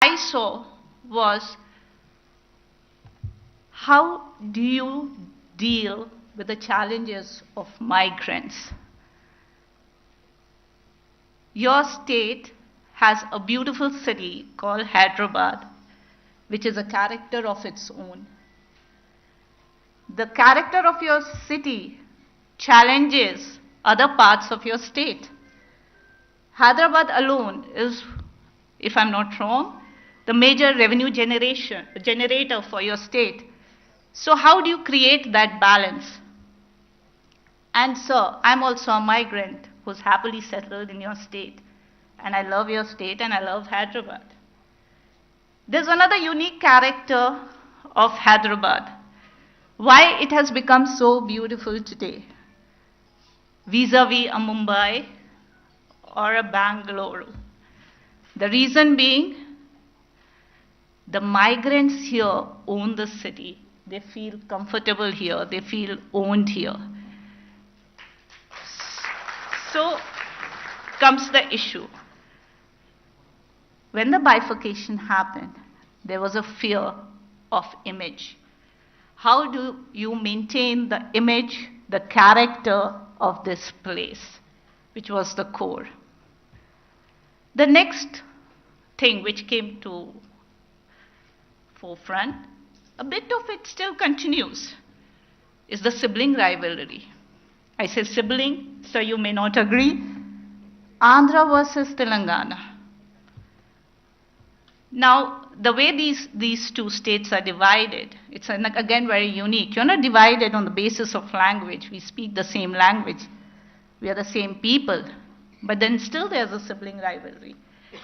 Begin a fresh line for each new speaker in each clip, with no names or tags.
I saw was, how do you deal with the challenges of migrants? Your state has a beautiful city called Hyderabad, which is a character of its own. The character of your city challenges other parts of your state. Hyderabad alone is, if I'm not wrong, the major revenue generator for your state. So how do you create that balance? And sir, I'm also a migrant who's happily settled in your state. And I love your state and I love Hyderabad. There's another unique character of Hyderabad. Why it has become so beautiful today, vis-a-vis a Mumbai or a Bangalore. The reason being, the migrants here own the city. They feel comfortable here. They feel owned here. So comes the issue. When the bifurcation happened, there was a fear of image. How do you maintain the image, the character of this place, which was the core? The next thing which came to forefront, a bit of it still continues, is the sibling rivalry. I say sibling, so you may not agree. Andhra versus Telangana. Now, the way these two states are divided, it's again very unique. You're not divided on the basis of language. We speak the same language. We are the same people. But then still there's a sibling rivalry.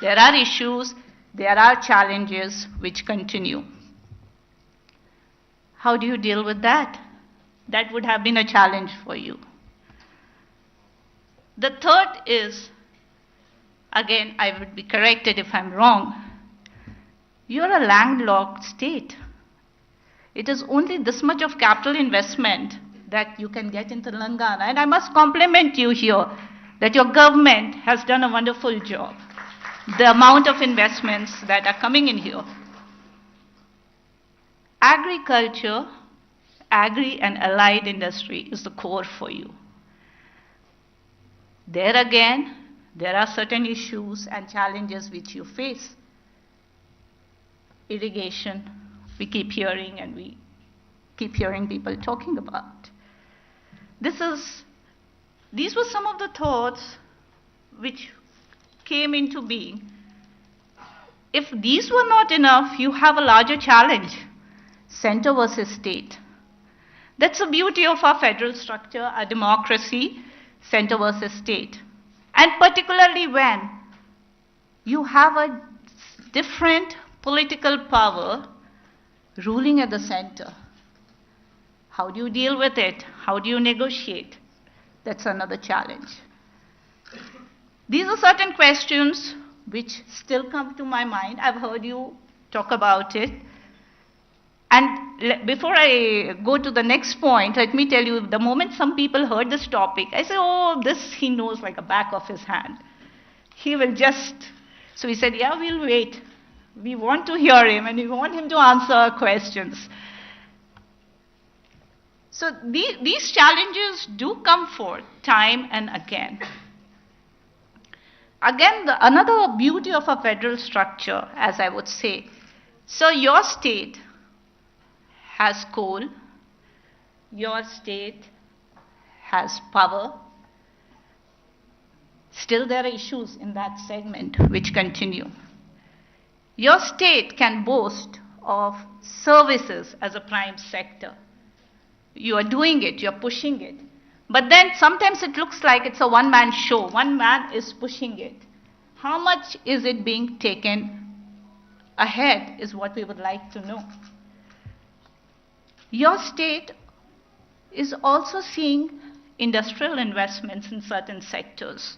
There are issues, there are challenges which continue. How do you deal with that? That would have been a challenge for you. The third is, again, I would be corrected if I'm wrong. You're a landlocked state. It is only this much of capital investment that you can get in Telangana. And I must compliment you here that your government has done a wonderful job. The amount of investments that are coming in here. Agriculture, agri and allied industry is the core for you. There again, there are certain issues and challenges which you face. Irrigation, we keep hearing and we keep hearing people talking about. These were some of the thoughts which came into being. If these were not enough, you have a larger challenge, center versus state. That's the beauty of our federal structure, our democracy, center versus state. And particularly when you have a different political power ruling at the center. How do you deal with it? How do you negotiate? That's another challenge. These are certain questions which still come to my mind. I've heard you talk about it. And before I go to the next point, let me tell you, the moment some people heard this topic, I said, oh, this he knows like a back of his hand. He will just, so he said, yeah, we'll wait. We want to hear him and we want him to answer our questions. So these challenges do come forth time and again. Again, another beauty of a federal structure, as I would say. So your state has coal, your state has power. Still there are issues in that segment which continue. Your state can boast of services as a prime sector. You are doing it, you're pushing it. But then sometimes it looks like it's a one-man show. One man is pushing it. How much is it being taken ahead is what we would like to know. Your state is also seeing industrial investments in certain sectors.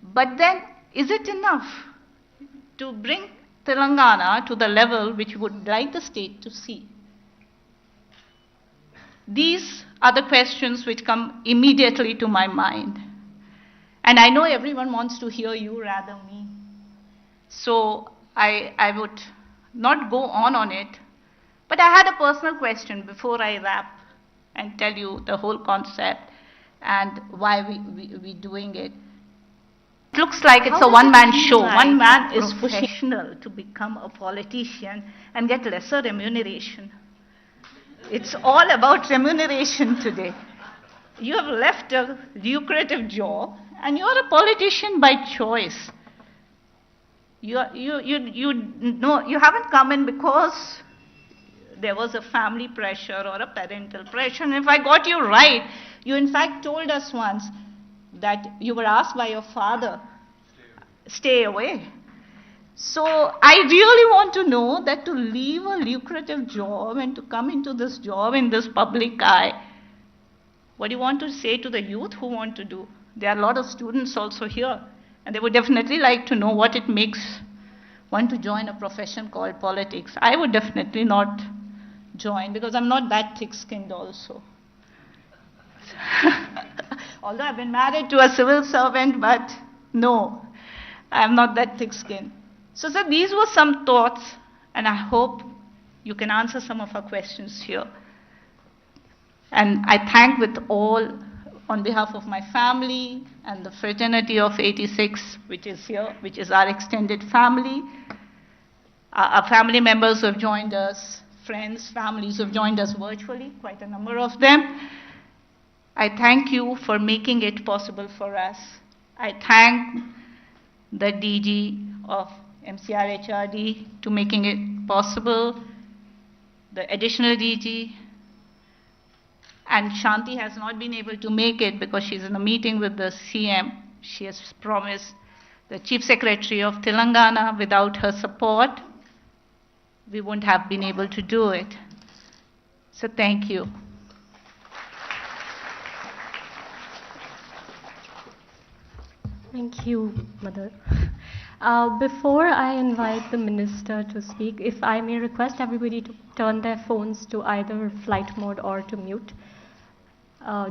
But then, is it enough to bring Telangana to the level which we would like the state to see? These are the questions which come immediately to my mind. And I know everyone wants to hear you rather me. So I would not go on it, but I had a personal question before I wrap and tell you the whole concept and why we doing it. It looks like it's a one-man show. One man is professional to become a politician and get lesser remuneration. It's all about remuneration today. You have left a lucrative job and you are a politician by choice. You haven't come in because there was a family pressure or a parental pressure. And if I got you right, you in fact told us once that you were asked by your father, stay away. So I really want to know that to leave a lucrative job and to come into this job in this public eye, what do you want to say to the youth who want to do? There are a lot of students also here, and they would definitely like to know what it makes one to join a profession called politics. I would definitely not join because I'm not that thick-skinned also. Although I've been married to a civil servant, but no, I'm not that thick-skinned. So sir, these were some thoughts, and I hope you can answer some of our questions here. And I thank with all, on behalf of my family and the fraternity of 86, which is here, which is our extended family, our family members who have joined us, friends, families who have joined us virtually, quite a number of them. I thank you for making it possible for us. I thank the DG of MCR HRD to making it possible, the additional DG, and Shanti has not been able to make it because she's in a meeting with the CM. She has promised the Chief Secretary of Telangana. Without her support, we wouldn't have been able to do it. So thank you.
Thank you, Mother. Before I invite the Minister to speak, if I may request everybody to turn their phones to either flight mode or to mute,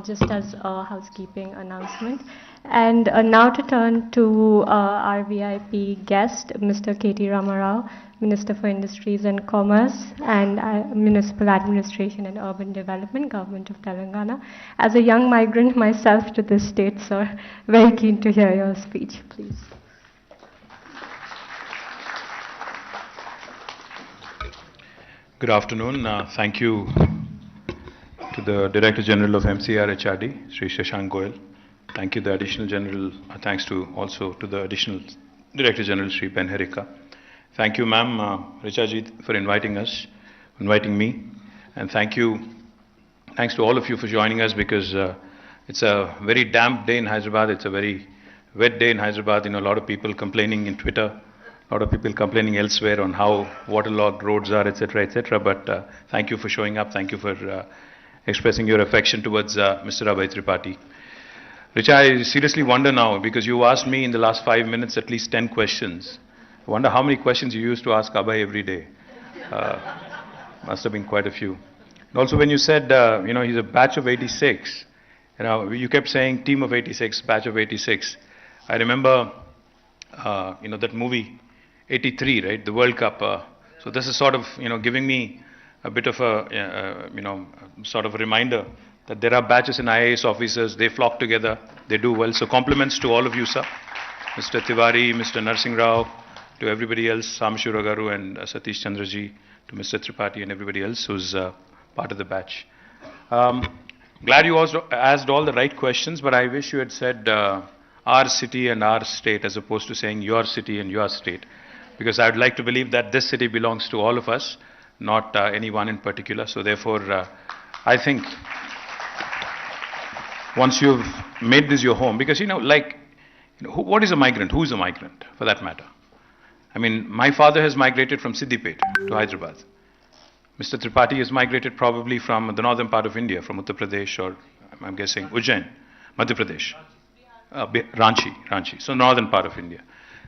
just as a housekeeping announcement. And now to turn to our VIP guest, Mr. KT Rao, Minister for Industries and Commerce and Municipal Administration and Urban Development, Government of Telangana. As a young migrant myself to this state, sir, very keen to hear your speech, please.
Good afternoon. Thank you to the Director General of MCR HRD, Sri Shashank Goyal. Thank you, the Additional General. Thanks to also to the Additional Director General, Sri Ben Herika. Thank you, ma'am, Richaji, for inviting me. And thanks to all of you for joining us because it's a very damp day in Hyderabad. It's a very wet day in Hyderabad. You know, a lot of people complaining in Twitter. A lot of people complaining elsewhere on how waterlogged roads are, etc., etc. But thank you for showing up. Thank you for expressing your affection towards Mr. Abhay Tripathi. Richa, I seriously wonder now, because you asked me in the last 5 minutes at least 10 questions. I wonder how many questions you used to ask Abhay every day. Must have been quite a few. And also when you said, you know, he's a batch of 86, you know, you kept saying team of 86, batch of 86. I remember, you know, that movie, 83, right, the World Cup. So this is sort of, you know, giving me a bit of a, you know, sort of a reminder that there are batches in IAS officers, they flock together, they do well. So compliments to all of you, sir. Mr. Tiwari, Mr. Narsingh Rao, to everybody else, Samshura Garu and Satish Chandraji, to Mr. Tripathi and everybody else who's part of the batch. Glad you also asked all the right questions, but I wish you had said our city and our state as opposed to saying your city and your state. Because I would like to believe that this city belongs to all of us, not anyone in particular. So therefore, I think once you've made this your home, because, you know, like, you know, what is a migrant? Who is a migrant, for that matter? I mean, my father has migrated from Siddipet to Hyderabad. Mr. Tripathi has migrated probably from the northern part of India, from Uttar Pradesh or, I'm guessing, Ujjain, Madhya Pradesh. Ranchi, so northern part of India.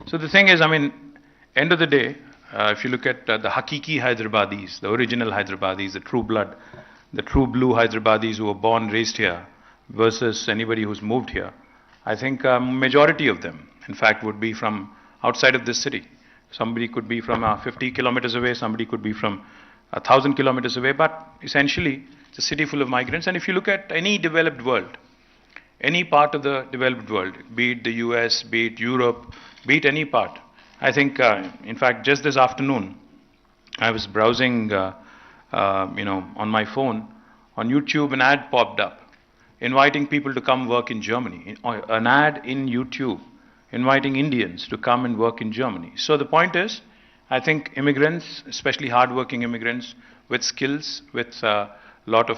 So the thing is, I mean, end of the day, if you look at the Hakiki Hyderabadis, the original Hyderabadis, the true blood, the true blue Hyderabadis who were born, raised here, versus anybody who's moved here, I think majority of them, in fact, would be from outside of this city. Somebody could be from 50 kilometers away, somebody could be from 1,000 kilometers away, but essentially it's a city full of migrants. And if you look at any developed world, any part of the developed world, be it the US, be it Europe, be it any part, I think, in fact, just this afternoon, I was browsing, on my phone, on YouTube, an ad popped up inviting people to come work in Germany. An ad in YouTube inviting Indians to come and work in Germany. So the point is, I think immigrants, especially hardworking immigrants with skills, with a lot of,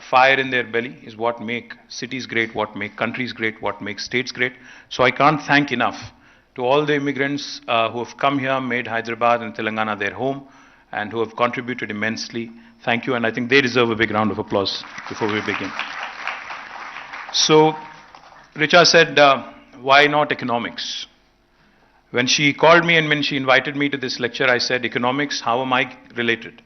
fire in their belly is what make cities great, what make countries great, what makes states great. So I can't thank enough to all the immigrants who have come here, made Hyderabad and Telangana their home, and who have contributed immensely. Thank you, and I think they deserve a big round of applause before we begin. So, Richa said, why not economics? When she called me and when she invited me to this lecture, I said, economics, how am I related?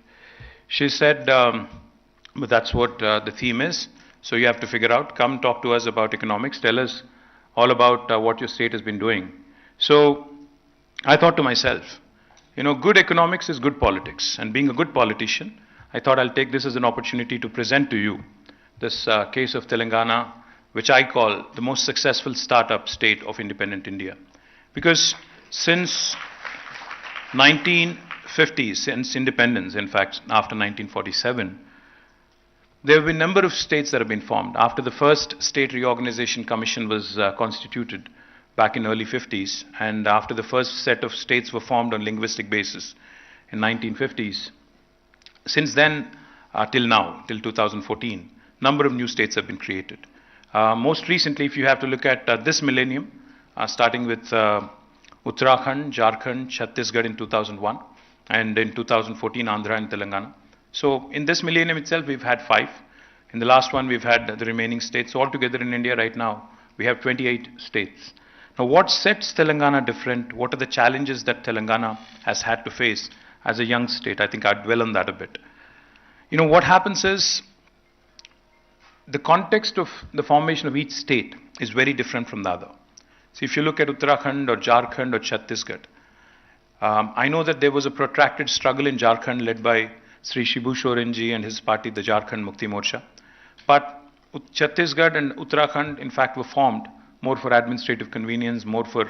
She said, but that's what the theme is, so you have to figure out, come talk to us about economics, tell us all about what your state has been doing. So, I thought to myself, good economics is good politics, and being a good politician, I thought I'll take this as an opportunity to present to you this case of Telangana, which I call the most successful startup state of independent India. Because since 1950s, since independence, in fact, after 1947, there have been a number of states that have been formed. After the first State Reorganization Commission was constituted back in early 50s, and after the first set of states were formed on linguistic basis in 1950s, since then till now, till 2014, number of new states have been created. Most recently, if you have to look at this millennium, starting with Uttarakhand, Jharkhand, Chhattisgarh in 2001, and in 2014, Andhra and Telangana. So in this millennium itself, we've had 5. In the last one, we've had the remaining states. Altogether in India right now, we have 28 states. Now, what sets Telangana different? What are the challenges that Telangana has had to face as a young state? I think I'd dwell on that a bit. What happens is, the context of the formation of each state is very different from the other. So if you look at Uttarakhand or Jharkhand or Chhattisgarh, I know that there was a protracted struggle in Jharkhand led by Sri Shibu Sorenji and his party, the Jharkhand Mukti Morcha. But Chhattisgarh and Uttarakhand, in fact, were formed more for administrative convenience, more for,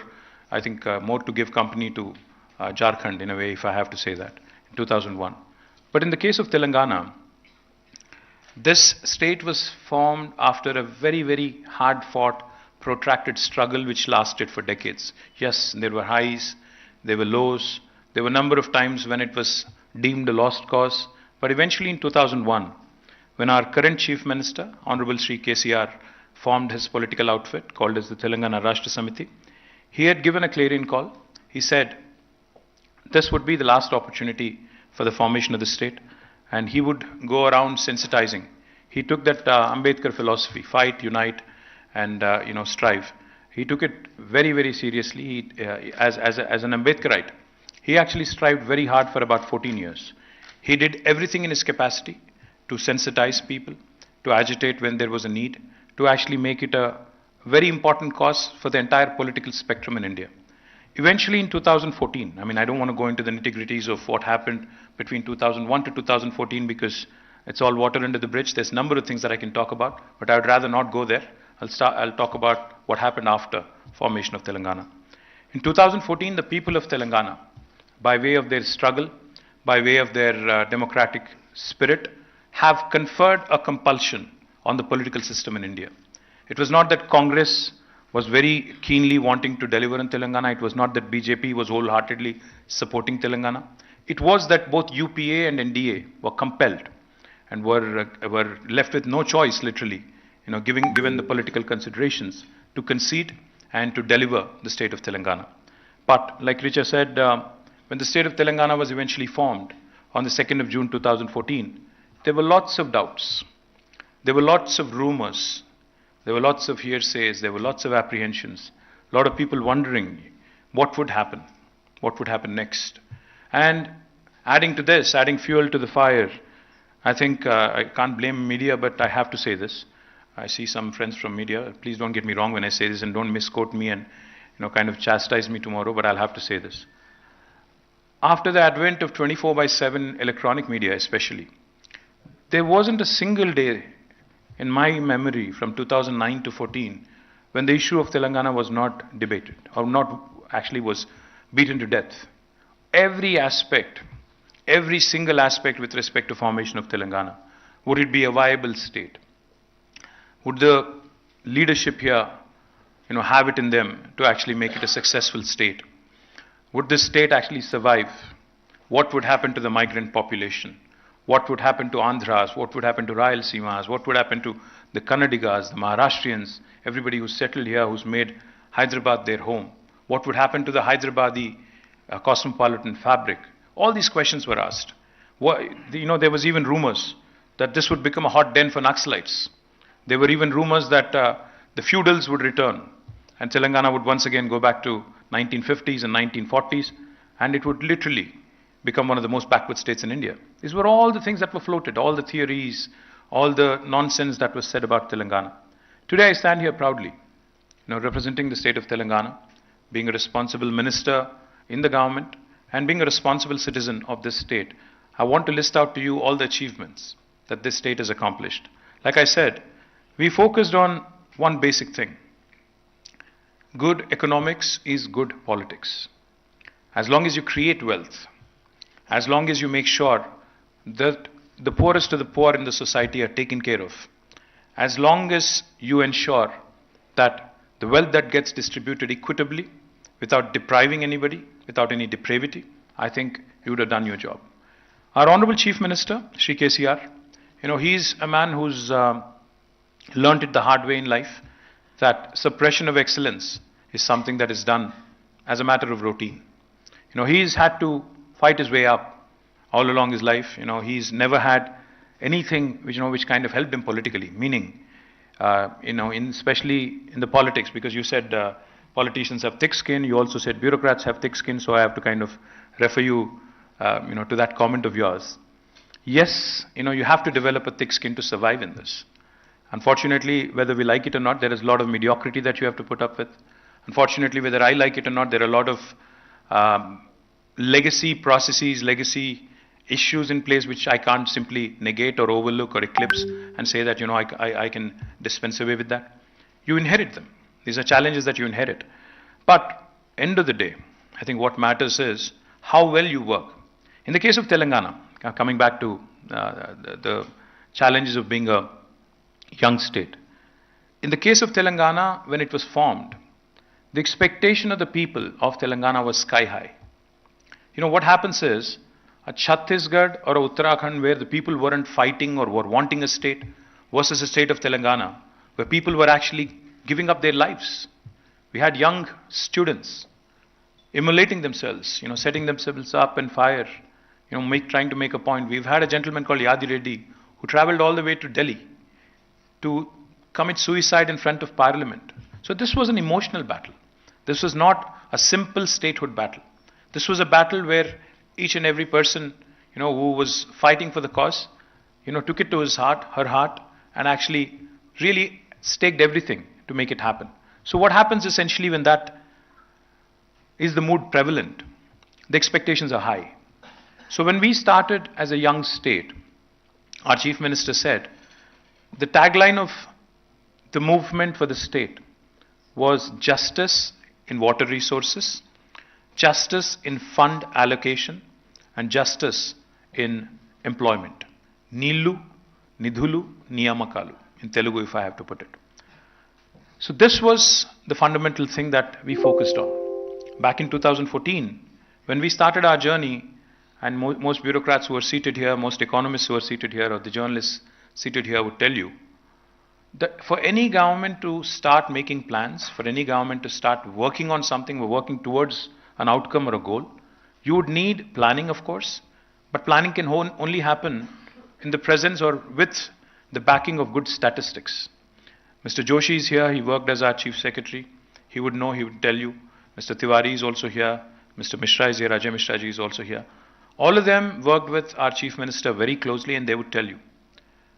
I think, more to give company to Jharkhand, in a way, if I have to say that, in 2001. But in the case of Telangana, this state was formed after a very, very hard-fought, protracted struggle which lasted for decades. Yes, there were highs, there were lows, there were a number of times when it was deemed a lost cause, but eventually in 2001, when our current Chief Minister, Honorable Sri KTR, formed his political outfit called as the Telangana Rashtra Samiti, he had given a clarion call. He said, this would be the last opportunity for the formation of the state, and he would go around sensitizing. He took that Ambedkar philosophy, fight, unite, and strive. He took it very, very seriously. As an Ambedkarite, he actually strived very hard for about 14 years. He did everything in his capacity to sensitize people, to agitate when there was a need, to actually make it a very important cause for the entire political spectrum in India. Eventually in 2014, I don't want to go into the nitty-gritties of what happened between 2001 to 2014 because it's all water under the bridge. There's a number of things that I can talk about, but I would rather not go there. I'll talk about what happened after formation of Telangana. In 2014, the people of Telangana, by way of their struggle, by way of their democratic spirit, have conferred a compulsion on the political system in India. It was not that Congress was very keenly wanting to deliver in Telangana. It was not that BJP was wholeheartedly supporting Telangana. It was that both UPA and NDA were compelled and were left with no choice, literally, given the political considerations, to concede and to deliver the state of Telangana. But, like Richa said, when the state of Telangana was eventually formed on the 2nd of June 2014, there were lots of doubts. There were lots of rumors. There were lots of hearsays. There were lots of apprehensions. A lot of people wondering what would happen next. And adding to this, adding fuel to the fire, I think I can't blame media, but I have to say this. I see some friends from media. Please don't get me wrong when I say this and don't misquote me and kind of chastise me tomorrow, but I'll have to say this. After the advent of 24/7 electronic media especially, there wasn't a single day in my memory from 2009 to 14 when the issue of Telangana was not debated or not actually was beaten to death. Every aspect, every single aspect with respect to formation of Telangana, would it be a viable state? Would the leadership here, have it in them to actually make it a successful state? Would this state actually survive? What would happen to the migrant population? What would happen to Andhras? What would happen to Rayalaseemas? What would happen to the Kannadigas, the Maharashtrians, everybody who's settled here, who's made Hyderabad their home? What would happen to the Hyderabadi cosmopolitan fabric? All these questions were asked. There was even rumors that this would become a hot den for Naxalites. There were even rumors that the feudals would return and Telangana would once again go back to 1950s and 1940s, and it would literally become one of the most backward states in India. These were all the things that were floated, all the theories, all the nonsense that was said about Telangana. Today I stand here proudly, representing the state of Telangana, being a responsible minister in the government, and being a responsible citizen of this state. I want to list out to you all the achievements that this state has accomplished. Like I said, we focused on one basic thing. Good economics is good politics. As long as you create wealth, as long as you make sure that the poorest of the poor in the society are taken care of, as long as you ensure that the wealth that gets distributed equitably, without depriving anybody, without any depravity, I think you would have done your job. Our Honorable Chief Minister, Shri KTR, he's a man who's learnt it the hard way in life, that suppression of excellence is something that is done as a matter of routine. He's had to fight his way up all along his life. He's never had anything which kind of helped him politically, meaning, especially in the politics, because you said politicians have thick skin, you also said bureaucrats have thick skin, so I have to kind of refer you, to that comment of yours. Yes, you have to develop a thick skin to survive in this. Unfortunately, whether we like it or not, there is a lot of mediocrity that you have to put up with. Unfortunately, whether I like it or not, there are a lot of legacy processes, legacy issues in place which I can't simply negate or overlook or eclipse and say that, I can dispense away with that. You inherit them. These are challenges that you inherit. But end of the day, I think what matters is how well you work. In the case of Telangana, coming back to the challenges of being a young state. In the case of Telangana, when it was formed, the expectation of the people of Telangana was sky high. What happens is, a Chhattisgarh or a Uttarakhand where the people weren't fighting or were wanting a state versus a state of Telangana where people were actually giving up their lives. We had young students immolating themselves, setting themselves up in fire, trying to make a point. We've had a gentleman called Yadi Reddy who traveled all the way to Delhi to commit suicide in front of Parliament. So this was an emotional battle. This was not a simple statehood battle. This was a battle where each and every person, who was fighting for the cause, took it to his heart, her heart, and actually really staked everything to make it happen. So what happens essentially when that is the mood prevalent? The expectations are high. So when we started as a young state, our Chief Minister said, the tagline of the movement for the state was justice in water resources, justice in fund allocation, and justice in employment. Nillu, Nidhulu, Niyamakalu, in Telugu if I have to put it. So this was the fundamental thing that we focused on. Back in 2014, when we started our journey, and most bureaucrats who are seated here, most economists who are seated here, or the journalists seated here would tell you, that for any government to start making plans, for any government to start working on something or working towards an outcome or a goal, you would need planning, of course, but planning can only happen in the presence or with the backing of good statistics. Mr. Joshi is here, he worked as our Chief Secretary, he would know, he would tell you. Mr. Tiwari is also here, Mr. Mishra is here, Ajay Mishra ji is also here. All of them worked with our Chief Minister very closely and they would tell you.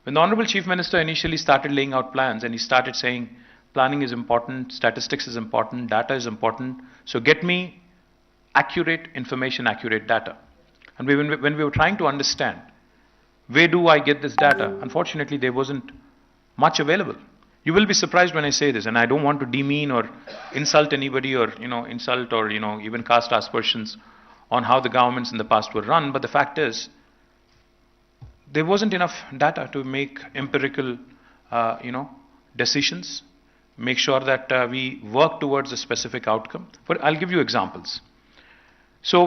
When the Honorable Chief Minister initially started laying out plans and he started saying planning is important, statistics is important, data is important. So get me accurate information, accurate data. And when we were trying to understand, where do I get this data? Unfortunately, there wasn't much available. You will be surprised when I say this, and I don't want to demean or insult anybody or, insult or, even cast aspersions on how the governments in the past were run. But the fact is, there wasn't enough data to make empirical, decisions, make sure that we work towards a specific outcome. But I'll give you examples. So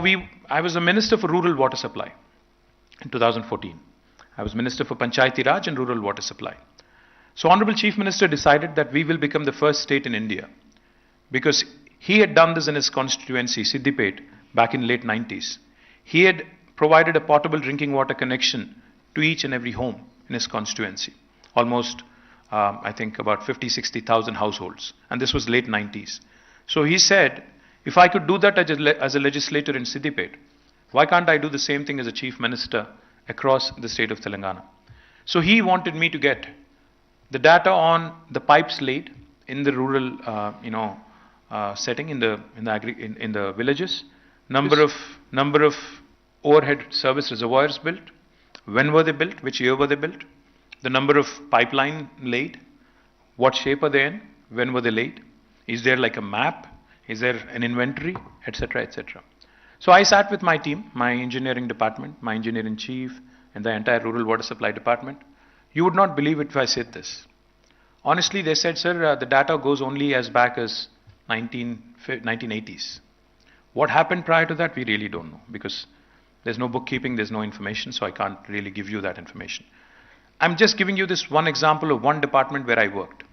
I was a Minister for Rural Water Supply in 2014. I was Minister for Panchayati Raj and Rural Water Supply. So Honorable Chief Minister decided that we will become the first state in India, because he had done this in his constituency, Siddipet, back in late 90s. He had provided a potable drinking water connection to each and every home in his constituency. Almost, I think, about 50,000-60,000 households. And this was late 90s. So he said, if I could do that as a legislator in Siddipet, why can't I do the same thing as a Chief Minister across the state of Telangana? So he wanted me to get the data on the pipes laid in the rural, setting in the villages, number of overhead service reservoirs built, when were they built, which year were they built, the number of pipeline laid, what shape are they in, when were they laid, is there like a map, is there an inventory, etc., etc. So I sat with my team, my engineering department, my engineering chief, and the entire rural water supply department. You would not believe it if I said this. Honestly, they said, sir, the data goes only as back as 1980s. What happened prior to that, we really don't know, because there's no bookkeeping, there's no information, so I can't really give you that information. I'm just giving you this one example of one department where I worked.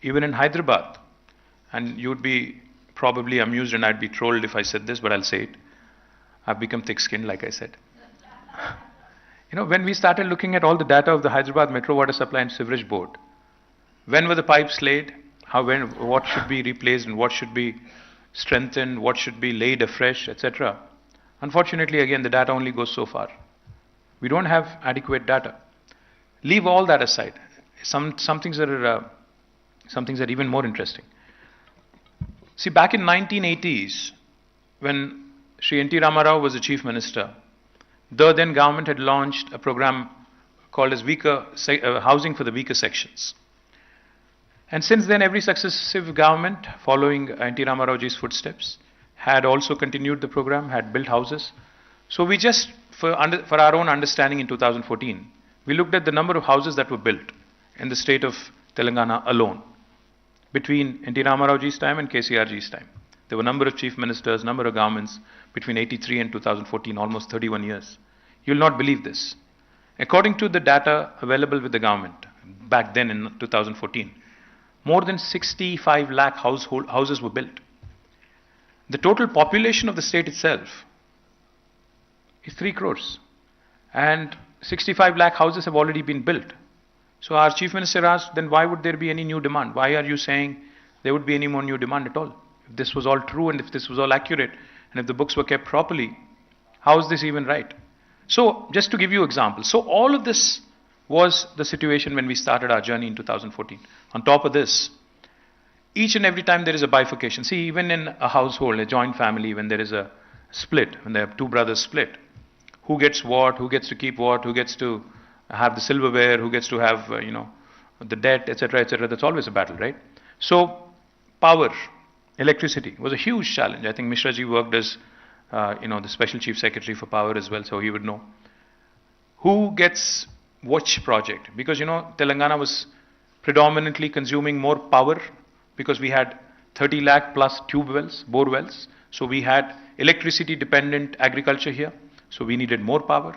Even in Hyderabad, and you'd be probably amused and I'd be trolled if I said this, but I'll say it. I've become thick-skinned, like I said. When we started looking at all the data of the Hyderabad Metro Water Supply and Sewerage Board, when were the pipes laid, what should be replaced and what should be strengthened, what should be laid afresh, etc. Unfortunately, again, the data only goes so far. We don't have adequate data. Leave all that aside. Some things are even more interesting. See, back in 1980s, when Sri N.T. Ramarao was the Chief Minister, the then government had launched a program called as Housing for the Weaker Sections. And since then, every successive government following N.T. Ramaraoji's footsteps had also continued the program, had built houses. So we just, for our own understanding in 2014, we looked at the number of houses that were built in the state of Telangana alone between N.T. Ramaraoji's time and KCRG's time. There were a number of chief ministers, number of governments between 83 and 2014, almost 31 years. You'll not believe this. According to the data available with the government back then in 2014, more than 65 lakh houses were built. The total population of the state itself is 3 crores. And 65 lakh houses have already been built. So our Chief Minister asked, then why would there be any new demand? Why are you saying there would be any more new demand at all? If this was all true and if this was all accurate and if the books were kept properly, how is this even right? So just to give you examples. So all of this was the situation when we started our journey in 2014. On top of this, each and every time there is a bifurcation. See, even in a household, a joint family, when there is a split, when there are 2 brothers split, who gets what, who gets to keep what, who gets to have the silverware, who gets to have, the debt, etc., etc. That's always a battle, right? So power, electricity was a huge challenge. I think Mishra ji worked as, the Special Chief Secretary for Power as well, so he would know. Who gets which project? Because, Telangana was predominantly consuming more power because we had 30 lakh plus tube wells, bore wells. So we had electricity dependent agriculture here. So we needed more power.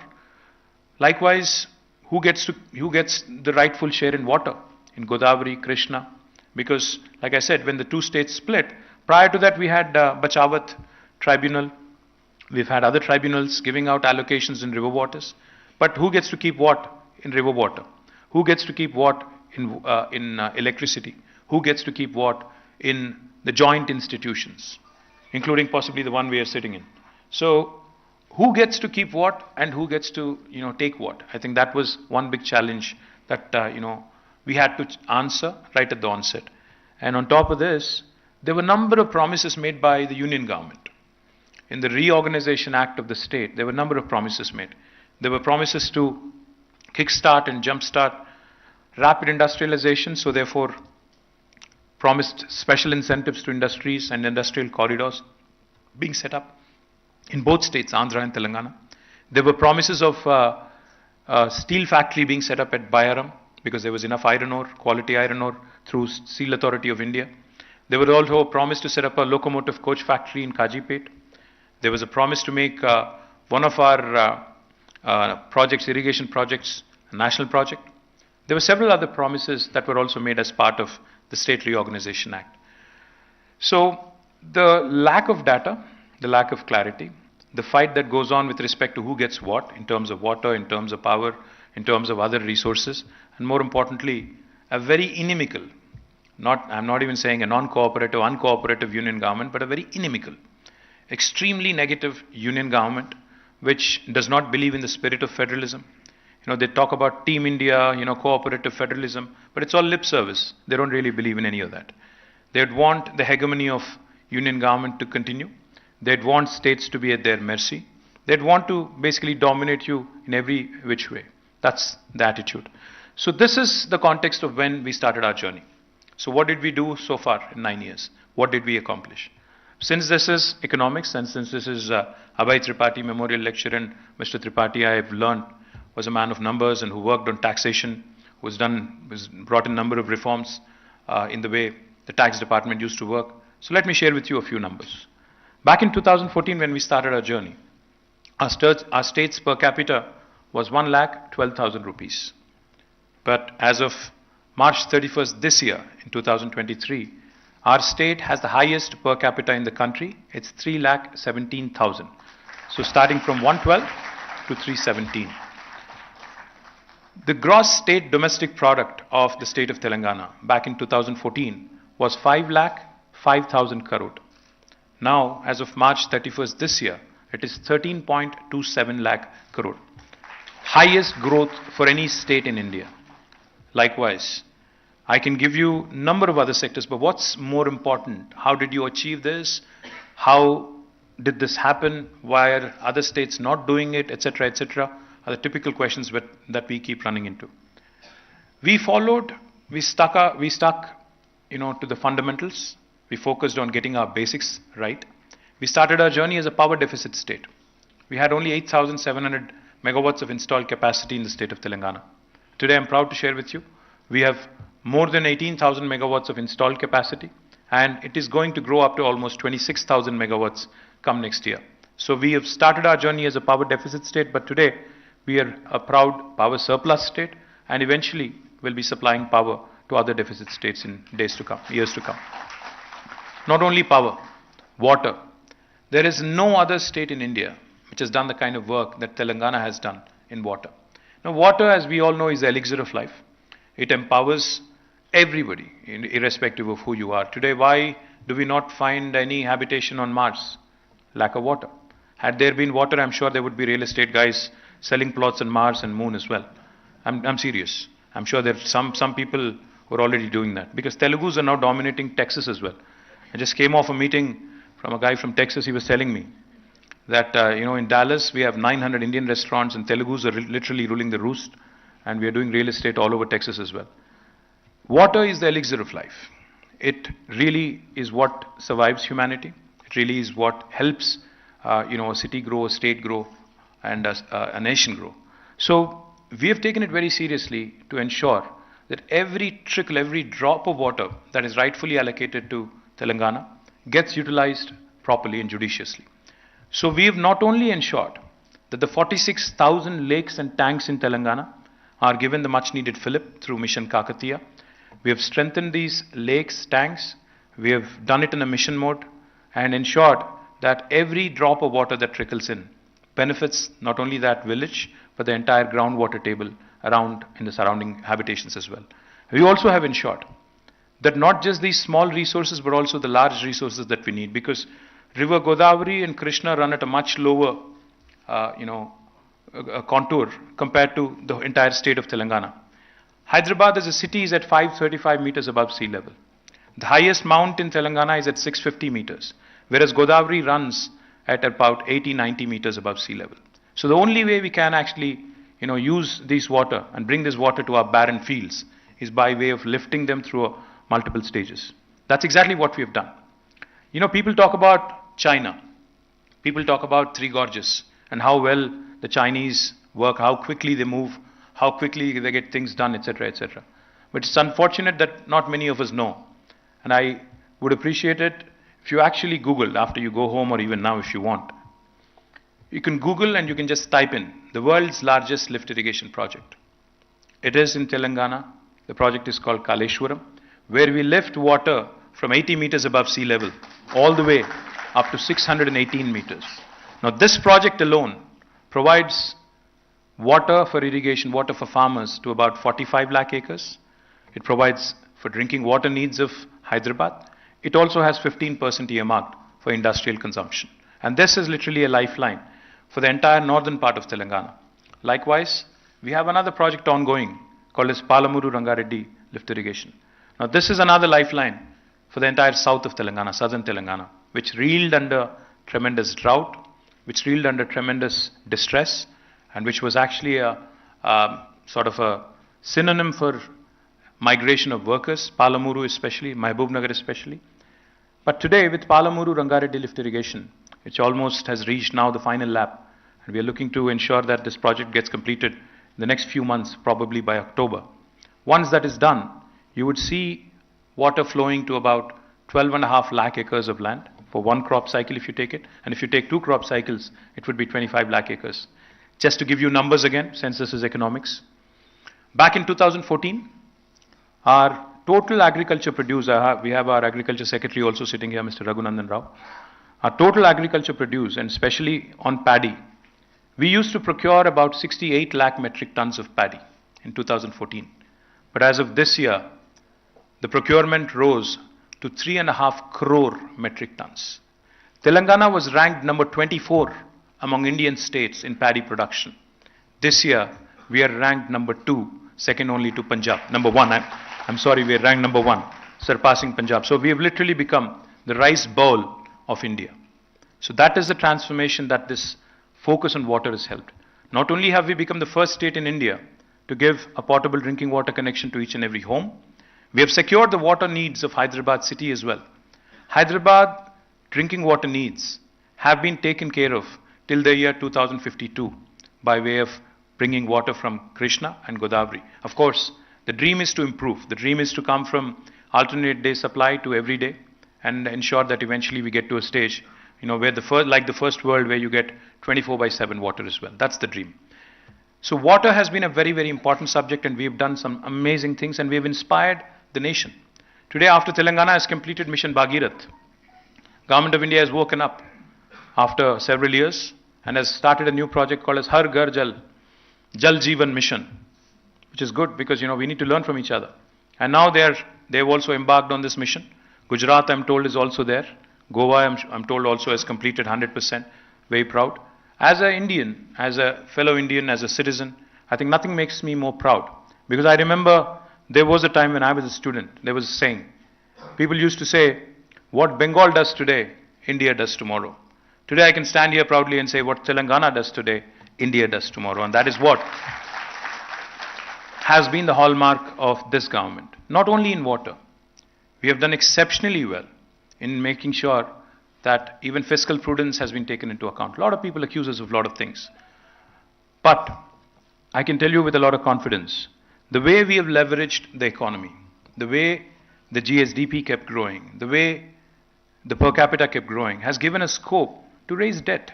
Likewise, who gets the rightful share in water? In Godavari, Krishna. Because, like I said, when the 2 states split, prior to that we had Bachawat Tribunal. We've had other tribunals giving out allocations in river waters. But who gets to keep what in river water? Who gets to keep what in electricity? Who gets to keep what in the joint institutions, including possibly the one we are sitting in? So, who gets to keep what and who gets to, take what? I think that was one big challenge that, we had to answer right at the onset. And on top of this, there were a number of promises made by the union government. In the Reorganization Act of the state, there were a number of promises made. There were promises to kickstart and jumpstart rapid industrialization, so therefore promised special incentives to industries and industrial corridors being set up in both states, Andhra and Telangana. There were promises of a steel factory being set up at Bayaram because there was enough iron ore, quality iron ore through Steel Authority of India. There was also a promise to set up a locomotive coach factory in Kajipet. There was a promise to make one of our projects, irrigation projects, a national project. There were several other promises that were also made as part of the State Reorganization Act. So the lack of data, the lack of clarity, the fight that goes on with respect to who gets what in terms of water, in terms of power, in terms of other resources, and more importantly, a very inimical, I'm not even saying a non-cooperative, uncooperative union government, but a very inimical, extremely negative union government, which does not believe in the spirit of federalism. They talk about Team India, cooperative federalism, but it's all lip service. They don't really believe in any of that. They'd want the hegemony of union government to continue. They'd want states to be at their mercy. They'd want to basically dominate you in every which way. That's the attitude. So this is the context of when we started our journey. So what did we do so far in 9 years? What did we accomplish? Since this is economics and since this is Abhay Tripathi Memorial Lecture, and Mr. Tripathi, I have learned, was a man of numbers and who worked on taxation, was brought in a number of reforms in the way the tax department used to work. So let me share with you a few numbers. Back in 2014, when we started our journey, our state's per capita was 1,12,000 rupees. But as of March 31st this year, in 2023, our state has the highest per capita in the country. It's 3,17,000. So starting from 112 to 317. The gross state domestic product of the state of Telangana back in 2014 was 5,05,000 crore. Now, as of March 31st this year, it is 13.27 lakh crore. Highest growth for any state in India. Likewise, I can give you a number of other sectors, but what's more important? How did you achieve this? How did this happen? Why are other states not doing it, etc., etc., are the typical questions that we keep running into. We stuck to the fundamentals. We focused on getting our basics right. We started our journey as a power deficit state. We had only 8,700 megawatts of installed capacity in the state of Telangana. Today, I'm proud to share with you, we have more than 18,000 megawatts of installed capacity, and it is going to grow up to almost 26,000 megawatts come next year. So we have started our journey as a power deficit state, but today we are a proud power surplus state, and eventually will be supplying power to other deficit states in days to come, years to come. Not only power, water. There is no other state in India which has done the kind of work that Telangana has done in water. Now, water, as we all know, is the elixir of life. It empowers everybody, irrespective of who you are. Today, why do we not find any habitation on Mars? Lack of water. Had there been water, I'm sure there would be real estate guys selling plots on Mars and Moon as well. I'm serious. I'm sure there are some people who are already doing that, because Telugus are now dominating Texas as well. I just came off a meeting from a guy from Texas. He was telling me that in Dallas we have 900 Indian restaurants, and Telugus are literally ruling the roost, and we are doing real estate all over Texas as well. Water is the elixir of life. It really is what survives humanity. It really is what helps a city grow, a state grow, and a nation grow. So we have taken it very seriously to ensure that every trickle, every drop of water that is rightfully allocated to Telangana gets utilized properly and judiciously. So we have not only ensured that the 46,000 lakes and tanks in Telangana are given the much needed fillip through Mission Kakatiya. We have strengthened these lakes, tanks. We have done it in a mission mode and ensured that every drop of water that trickles in benefits not only that village, but the entire groundwater table around in the surrounding habitations as well. We also have ensured that not just these small resources, but also the large resources that we need, because River Godavari and Krishna run at a much lower, contour compared to the entire state of Telangana. Hyderabad as a city is at 535 meters above sea level. The highest mount in Telangana is at 650 meters, whereas Godavari runs at about 80-90 meters above sea level. So the only way we can actually, use this water and bring this water to our barren fields is by way of lifting them through multiple stages. That's exactly what we have done. People talk about China. People talk about Three Gorges and how well the Chinese work, how quickly they move, how quickly they get things done, etc., etc. But it's unfortunate that not many of us know. And I would appreciate it if you actually Google after you go home, or even now if you want. You can Google and you can just type in the world's largest lift irrigation project. It is in Telangana. The project is called Kaleshwaram, where we lift water from 80 meters above sea level all the way up to 618 meters. Now this project alone provides water for irrigation, water for farmers to about 45 lakh acres. It provides for drinking water needs of Hyderabad. It also has 15% earmarked for industrial consumption. And this is literally a lifeline for the entire northern part of Telangana. Likewise, we have another project ongoing called as Palamuru Rangareddy lift irrigation. Now this is another lifeline for the entire south of Telangana, southern Telangana, which reeled under tremendous drought, which reeled under tremendous distress, and which was actually a sort of a synonym for migration of workers, Palamuru especially, Mahbubnagar especially. But today with Palamuru Rangareddy lift irrigation, which almost has reached now the final lap, and we are looking to ensure that this project gets completed in the next few months, probably by October. Once that is done, you would see water flowing to about 12.5 lakh acres of land for one crop cycle if you take it, and if you take two crop cycles, it would be 25 lakh acres. Just to give you numbers again, since this is economics. Back in 2014, our total agriculture produce, we have our agriculture secretary also sitting here, Mr. Raghunandan Rao. Our total agriculture produce, and especially on paddy, we used to procure about 68 lakh metric tons of paddy in 2014. But as of this year, the procurement rose to 3.5 crore metric tons. Telangana was ranked number 24 among Indian states in paddy production. This year, we are ranked number 2, second only to Punjab. Number 1, I'm sorry, we are ranked number 1, surpassing Punjab. So we have literally become the rice bowl of India. So that is the transformation that this focus on water has helped. Not only have we become the first state in India to give a potable drinking water connection to each and every home, we have secured the water needs of Hyderabad city as well. Hyderabad drinking water needs have been taken care of till the year 2052 by way of bringing water from Krishna and Godavari. Of course, the dream is to improve. The dream is to come from alternate day supply to every day and ensure that eventually we get to a stage, where like the first world where you get 24/7 water as well. That's the dream. So water has been a very, very important subject, and we have done some amazing things, and we have inspired the nation. Today, after Telangana has completed Mission Bhagirath, Government of India has woken up after several years and has started a new project called as Har Ghar Jal, Jal Jeevan Mission, which is good because, we need to learn from each other. And now they've also embarked on this mission. Gujarat, I'm told, is also there. Goa, I'm told, also has completed 100%. Very proud. As an Indian, as a fellow Indian, as a citizen, I think nothing makes me more proud. Because I remember there was a time when I was a student, there was a saying. People used to say, what Bengal does today, India does tomorrow. Today I can stand here proudly and say what Telangana does today, India does tomorrow. And that is what has been the hallmark of this government. Not only in water. We have done exceptionally well in making sure that even fiscal prudence has been taken into account. A lot of people accuse us of a lot of things. But I can tell you with a lot of confidence, the way we have leveraged the economy, the way the GSDP kept growing, the way the per capita kept growing, has given us scope to raise debt.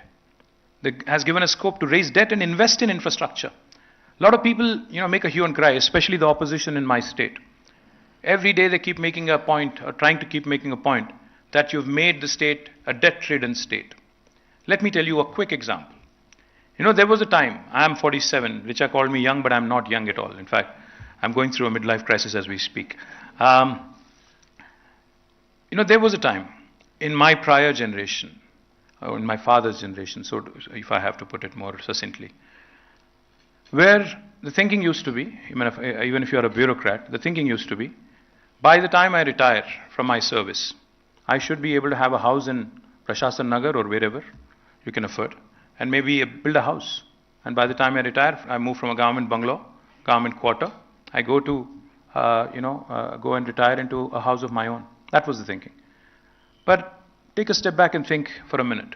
Has given us scope to raise debt and invest in infrastructure. A lot of people, make a hue and cry, especially the opposition in my state. Every day they keep making a point, or trying to keep making a point, that you've made the state a debt-ridden state. Let me tell you a quick example. There was a time, I am 47, Richa called me young, but I'm not young at all. In fact, I'm going through a midlife crisis as we speak. There was a time in my prior generation, or in my father's generation, so if I have to put it more succinctly, where the thinking used to be, even if you're a bureaucrat, the thinking used to be By the time I retire from my service, I should be able to have a house in Prashasan Nagar or wherever you can afford, and maybe build a house. And by the time I retire, I move from a government bungalow, government quarter. I go to, go and retire into a house of my own. That was the thinking. But take a step back and think for a minute.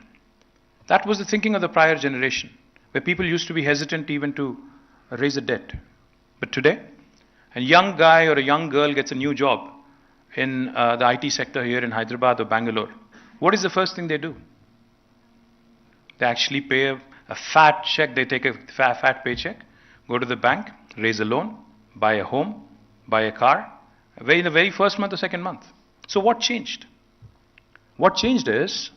That was the thinking of the prior generation, where people used to be hesitant even to raise a debt. But today, a young guy or a young girl gets a new job in the IT sector here in Hyderabad or Bangalore. What is the first thing they do? They actually pay a fat check. They take a fat paycheck, go to the bank, raise a loan, buy a home, buy a car, in the very first month or second month. So what changed? What changed is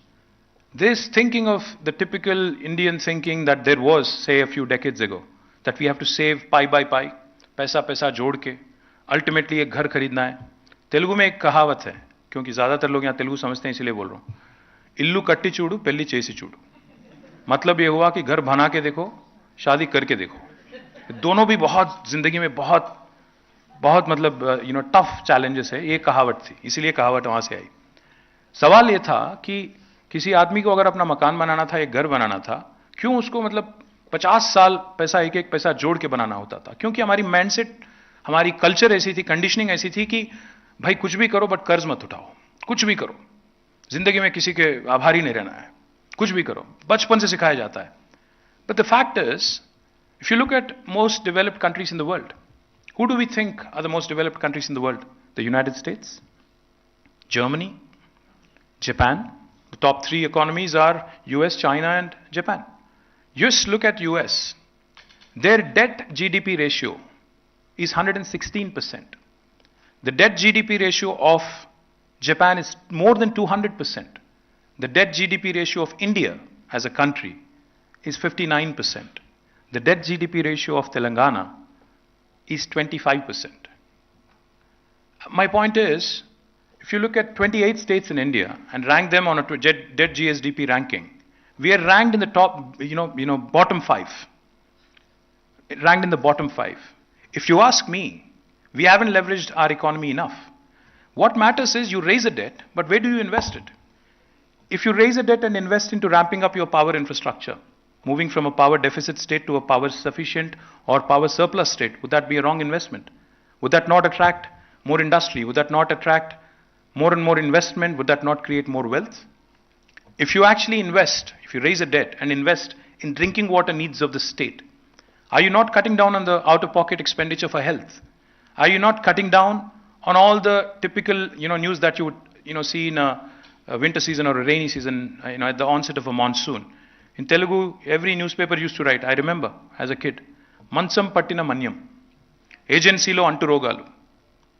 this thinking of the typical Indian thinking that there was, say, a few decades ago, that we have to save pie by pie, पैसा पैसा जोड़ के ultimately एक घर खरीदना है. तेलुगु में एक कहावत है, क्योंकि ज़्यादातर लोग यहाँ तेलुगु समझते हैं इसलिए बोल रहा हूँ. इल्लू कट्टी चूड़ू पेल्ली चेसी चूड़ू. मतलब ये हुआ कि घर बना के देखो, शादी करके देखो. दोनों भी बहुत जिंदगी में बहुत बहुत मतलब टफ चैलेंजेस है. ये कहावत थी, इसीलिए कहावत वहाँ से आई. सवाल ये था कि किसी आदमी को अगर अपना मकान बनाना था, एक घर बनाना था, क्यों उसको मतलब 50 साल पैसा एक एक पैसा जोड़ के बनाना होता था? क्योंकि हमारी माइंडसेट, हमारी कल्चर ऐसी थी, कंडीशनिंग ऐसी थी कि भाई कुछ भी करो बट कर्ज मत उठाओ, कुछ भी करो, जिंदगी में किसी के आभारी नहीं रहना है, कुछ भी करो, बचपन से सिखाया जाता है. But the fact is, if you look at most developed countries in the world, who do we think are the most developed countries in the world? The United States, Germany, Japan. The top three economies are US, China and Japan. Just look at US. Their debt GDP ratio is 116%. The debt GDP ratio of Japan is more than 200%. The debt GDP ratio of India as a country is 59%. The debt GDP ratio of Telangana is 25%. My point is, if you look at 28 states in India and rank them on a debt GSDP ranking, we are ranked in the top, bottom 5. Ranked in the bottom 5. If you ask me, we haven't leveraged our economy enough. What matters is you raise a debt, but where do you invest it? If you raise a debt and invest into ramping up your power infrastructure, moving from a power deficit state to a power sufficient or power surplus state, would that be a wrong investment? Would that not attract more industry? Would that not attract more and more investment? Would that not create more wealth? If you actually invest, if you raise a debt and invest in drinking water needs of the state, are you not cutting down on the out-of-pocket expenditure for health? Are you not cutting down on all the typical news that you would see in a winter season or a rainy season, at the onset of a monsoon? In Telugu, every newspaper used to write, I remember as a kid, Mansam Pattina Manyam, Agencylo Anturogalu,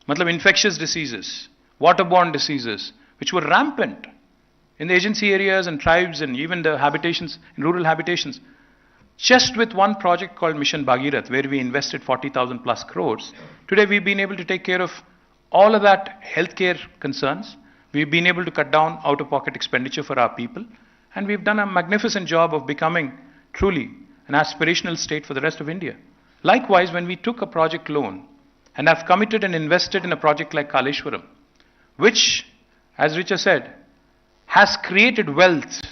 matlab infectious diseases, waterborne diseases, which were rampant in the agency areas and tribes and even the habitations, in rural habitations. Just with one project called Mission Bhagirath, where we invested 40,000 plus crores, today we've been able to take care of all of that healthcare concerns. We've been able to cut down out-of-pocket expenditure for our people. And we've done a magnificent job of becoming truly an aspirational state for the rest of India. Likewise, when we took a project loan and have committed and invested in a project like Kaleshwaram, which, as Richa said, has created wealth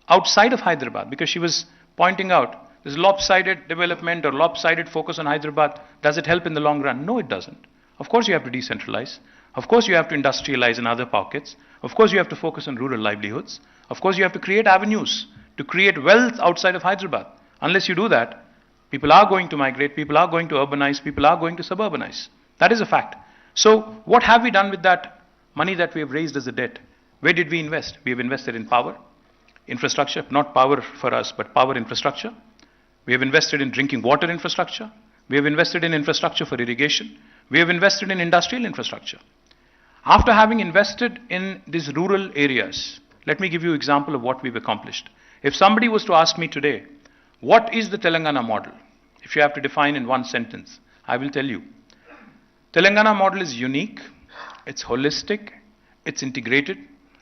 outside of Hyderabad, because she was pointing out this lopsided development or lopsided focus on Hyderabad, does it help in the long run? No, it doesn't. Of course you have to decentralize. Of course you have to industrialize in other pockets. Of course you have to focus on rural livelihoods. Of course you have to create avenues to create wealth outside of Hyderabad. Unless you do that, people are going to migrate, people are going to urbanize, people are going to suburbanize. That is a fact. So what have we done with that money that we have raised as a debt? Where did we invest? We have invested in power, infrastructure, not power for us, but power infrastructure. We have invested in drinking water infrastructure. We have invested in infrastructure for irrigation. We have invested in industrial infrastructure. After having invested in these rural areas, let me give you an example of what we've accomplished. If somebody was to ask me today, what is the Telangana model? If you have to define in one sentence, I will tell you. Telangana model is unique, it's holistic, it's integrated,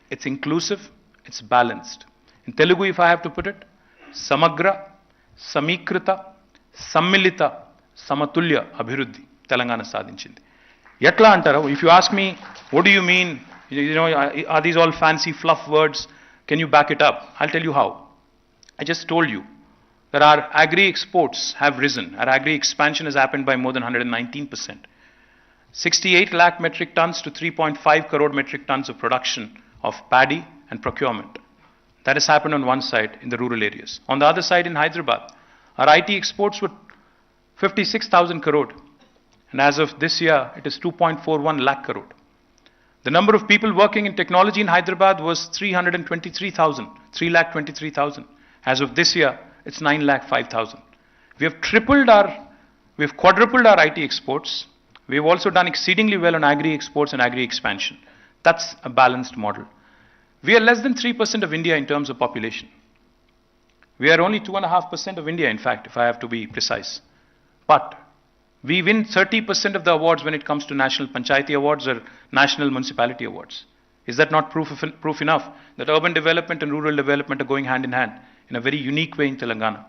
it's inclusive, it's balanced. In Telugu, if I have to put it, Samagra, Samikrita, Sammilita, Samatulya Abhiruddhi, Telangana sadhinchindi. Yatla antara. If you ask me, what do you mean? You know, are these all fancy fluff words? Can you back it up? I'll tell you how. I just told you that our agri exports have risen. Our agri expansion has happened by more than 119%. 68 lakh metric tons to 3.5 crore metric tons of production of paddy and procurement. That has happened on one side in the rural areas. On the other side in Hyderabad, our IT exports were 56,000 crore. And as of this year, it is 2.41 lakh crore. The number of people working in technology in Hyderabad was 323,000, 3,23,000. As of this year, it's 9,05,000. We have quadrupled our IT exports. We have also done exceedingly well on agri exports and agri expansion. That's a balanced model. We are less than 3% of India in terms of population. We are only 2.5% of India, in fact, if I have to be precise. But we win 30% of the awards when it comes to national Panchayati awards or national municipality awards. Is that not proof enough that urban development and rural development are going hand in hand in a very unique way in Telangana?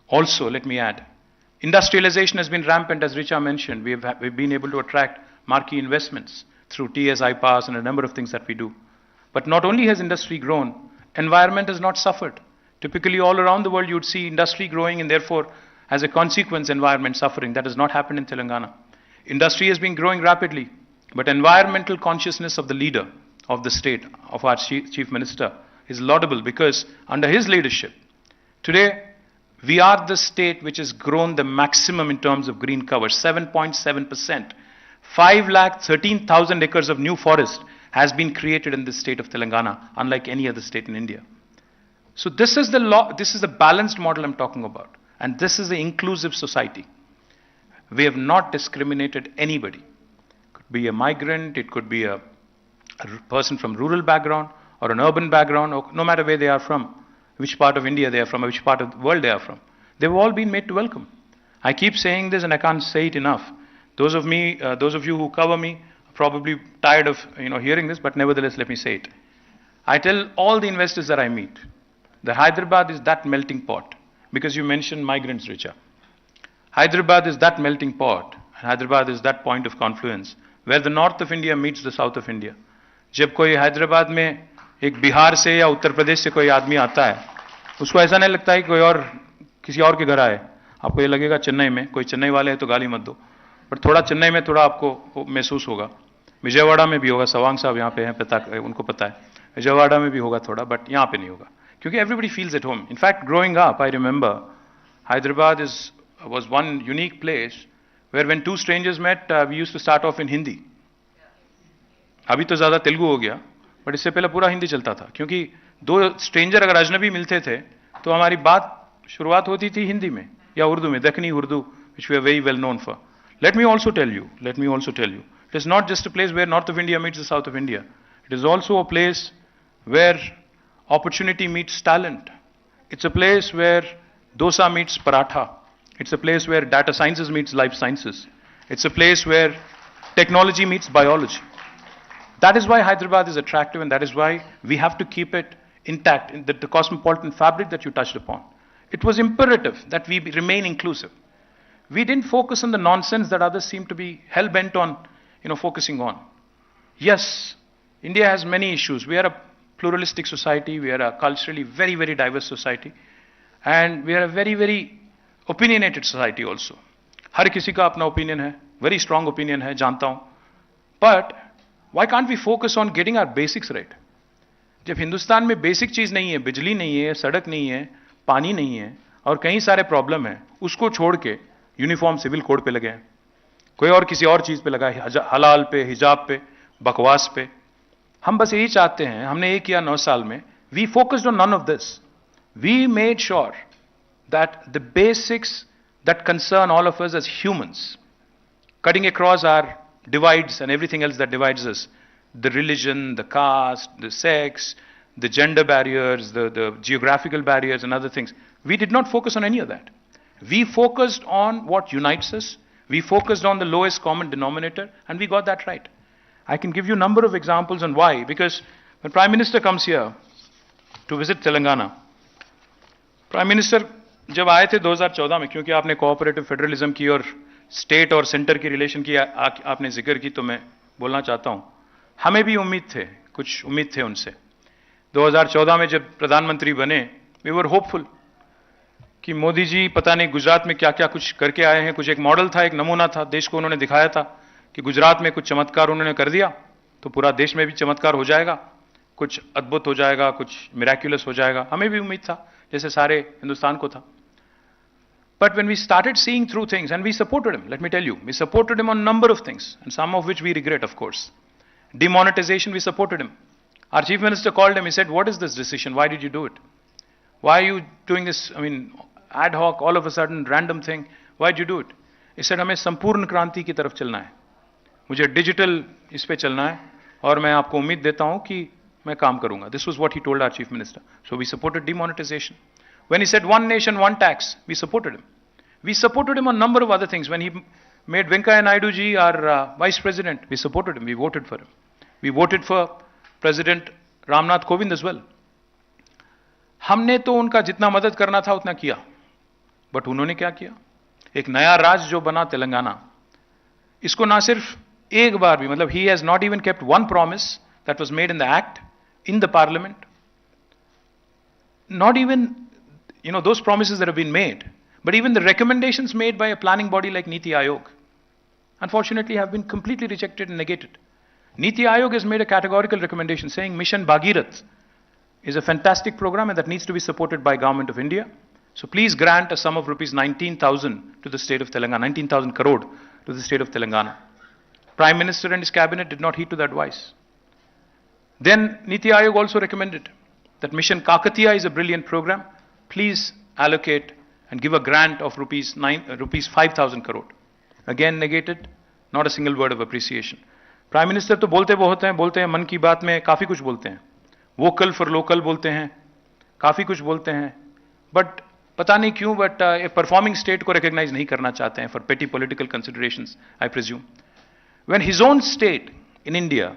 Also, let me add, industrialization has been rampant, as Richa mentioned. We've been able to attract marquee investments through TS, IPAS and a number of things that we do. But not only has industry grown, environment has not suffered. Typically all around the world you would see industry growing and therefore as a consequence environment suffering. That has not happened in Telangana. Industry has been growing rapidly, but environmental consciousness of the leader of the state, of our chief minister, is laudable because under his leadership, today we are the state which has grown the maximum in terms of green cover, 7.7%. 5,13,000 acres of new forest has been created in the state of Telangana, unlike any other state in India. So this is the balanced model I'm talking about. And this is the inclusive society. We have not discriminated anybody. It could be a migrant, it could be a person from rural background or an urban background, or no matter where they are from, which part of India they are from, or which part of the world they are from. They've all been made to welcome. I keep saying this and I can't say it enough. Those of you who cover me are probably tired of hearing this, but nevertheless let me say it. I tell all the investors that I meet, the Hyderabad is that melting pot. Because you mentioned migrants, Richa. Hyderabad is that melting pot. Hyderabad is that point of confluence where the north of India meets the south of India. जब कोई हैदराबाद में एक बिहार से या उत्तर प्रदेश से कोई आदमी आता है, उसको ऐसा नहीं लगता है कि कोई और किसी और के घर आए. आपको ये लगेगा चेन्नई में, कोई चेन्नई वाले हैं तो गाली मत दो. पर थोड़ा चेन्नई में थोड़ा आपको महसूस होगा. विजयवाड़ा में भी होगा, सवांग साहब यहाँ पे हैं, उनको पता है. विजयवाड़ा में भी होगा थोड़ा, बट यहाँ पे नहीं होगा. Because everybody feels at home. In fact, growing up, I remember Hyderabad was one unique place where when two strangers met, we used to start off in Hindi. अभी तो ज़्यादा तेलुगु हो गया, but इससे पहले पूरा हिंदी चलता था. क्योंकि दो स्ट्रेंजर अगर अजनबी मिलते थे, तो हमारी बात शुरुआत होती थी हिंदी में या उर्दू में, Dakhni Urdu, which we are very well known for. Let me also tell you, it is not just a place where north of India meets the south of India. It is also a place where opportunity meets talent. It's a place where dosa meets paratha. It's a place where data sciences meets life sciences. It's a place where technology meets biology. That is why Hyderabad is attractive, and that is why we have to keep it intact in the cosmopolitan fabric that you touched upon. It was imperative that we remain inclusive. We didn't focus on the nonsense that others seem to be hell-bent on, focusing on. Yes, India has many issues. We are a pluralistic society. We are a culturally very, very diverse society. And we are a very, very opinionated society also. हर किसी का अपना opinion है, very strong opinion है, जानता हूँ. But why can't we focus on getting our basics right? जब हिंदुस्तान में basic चीज नहीं है, बिजली नहीं है, सड़क नहीं है, पानी नहीं है, और कई सारे problem हैं, उसको छोड़ के यूनिफॉर्म सिविल कोड पे लगे हैं. कोई और किसी और चीज पे लगा है, हलाल पे, हिजाब पे, बकवास पे. हम बस यही चाहते हैं, हमने ये किया 9 साल में. We focused on none of this. We made sure that the basics that concern all of us as humans, cutting across our divides and everything else that divides us, the religion, the caste, the sex, the gender barriers, the geographical barriers and other things, we did not focus on any of that. We focused on what unites us. We focused on the lowest common denominator, and we got that right. I can give you a number of examples on why. Because when Prime Minister comes here to visit Telangana, Prime Minister जब आए थे 2014 में, क्योंकि आपने cooperative federalism की और state और centre की रिलेशन की आपने जिक्र की, तो मैं बोलना चाहता हूं, हमें भी कुछ उम्मीद थे उनसे। 2014 में जब प्रधानमंत्री बने, वी वर होपफुल कि मोदी जी पता नहीं गुजरात में क्या क्या कुछ करके आए हैं। कुछ एक मॉडल था, एक नमूना था, देश को उन्होंने दिखाया था कि गुजरात में कुछ चमत्कार उन्होंने कर दिया तो पूरा देश में भी चमत्कार हो जाएगा, कुछ अद्भुत हो जाएगा, कुछ मिराक्युलस हो जाएगा। हमें भी उम्मीद था, जैसे सारे हिंदुस्तान को था। But when we started seeing through things, and we supported him, let me tell you, we supported him on a number of things, and some of which we regret, of course. Demonetization, we supported him. Our chief minister called him, he said, what is this decision? Why did you do it? Why are you doing this, ad hoc, all of a sudden, random thing? Why did you do it? He said, हमें संपूर्ण क्रांति की तरफ चलना है, मुझे digital इस पे चलना है, और मैं आपको उम्मीद देता हूं कि मैं काम करूंगा. This was what he told our chief minister. So we supported demonetization. When he said one nation, one tax, we supported him. We supported him on a number of other things. When he made Venkaiah Naidu ji our vice president, we supported him. We voted for him. We voted for President Ramnath Kovind as well. हमने तो उनका जितना मदद करना था उतना किया, but उन्होंने क्या किया? एक नया राज्य जो बना तेलंगाना, इसको ना सिर्फ एक बार भी, मतलब he has not even kept one promise that was made in the act, in the parliament. Not even, those promises that have been made, but even the recommendations made by a planning body like Niti Aayog, unfortunately have been completely rejected and negated. Niti Aayog has made a categorical recommendation saying Mission Bhagirath is a fantastic program and that needs to be supported by Government of India. So please grant a sum of rupees 19,000 to the state of Telangana, 19,000 crore to the state of Telangana. Prime Minister and his cabinet did not heed to the advice. Then Niti Aayog also recommended that Mission Kakatiya is a brilliant program. Please allocate and give a grant of rupees 5,000 crore. Again negated, not a single word of appreciation. Prime Minister तो बोलते हैं मन की बात में काफी कुछ बोलते हैं, वोकल फॉर लोकल बोलते हैं, काफी कुछ बोलते हैं, बट पता नहीं क्यों, बट ए परफॉर्मिंग स्टेट को रिकॉग्नाइज नहीं करना चाहते हैं, फॉर पेटी political considerations, I presume. When his own state in India,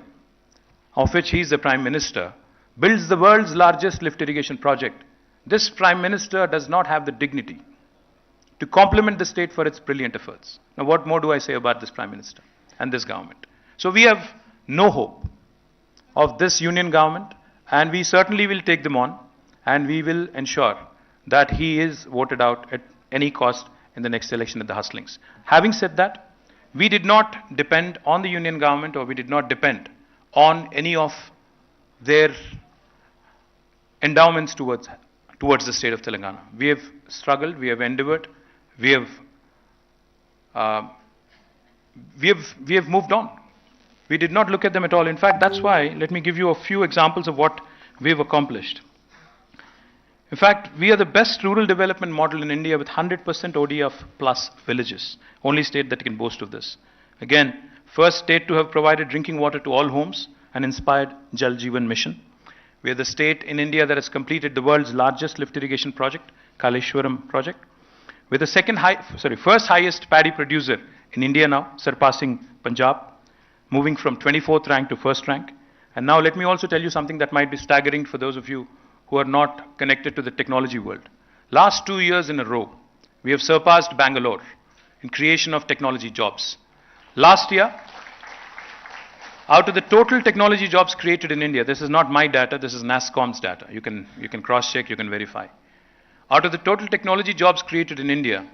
of which he is the Prime Minister, builds the world's largest lift irrigation project, this Prime Minister does not have the dignity to compliment the state for its brilliant efforts. Now what more do I say about this Prime Minister and this government? So we have no hope of this union government, and we certainly will take them on, and we will ensure that he is voted out at any cost in the next election at the hustlings. Having said that, we did not depend on the union government, or we did not depend on any of their endowments towards the state of Telangana. We have struggled, we have endeavored, we have moved on. We did not look at them at all. In fact, that's why, let me give you a few examples of what we've accomplished. In fact, we are the best rural development model in India with 100% ODF plus villages. Only state that can boast of this. Again, first state to have provided drinking water to all homes and inspired Jal Jeevan mission. We are the state in India that has completed the world's largest lift irrigation project, Kaleshwaram project. We're the first highest paddy producer in India now, surpassing Punjab, moving from 24th rank to first rank. And now let me also tell you something that might be staggering for those of you who are not connected to the technology world. Last 2 years in a row, we have surpassed Bangalore in creation of technology jobs. Last year, out of the total technology jobs created in India, this is not my data, this is NASSCOM's data. You can cross-check, you can verify. Out of the total technology jobs created in India,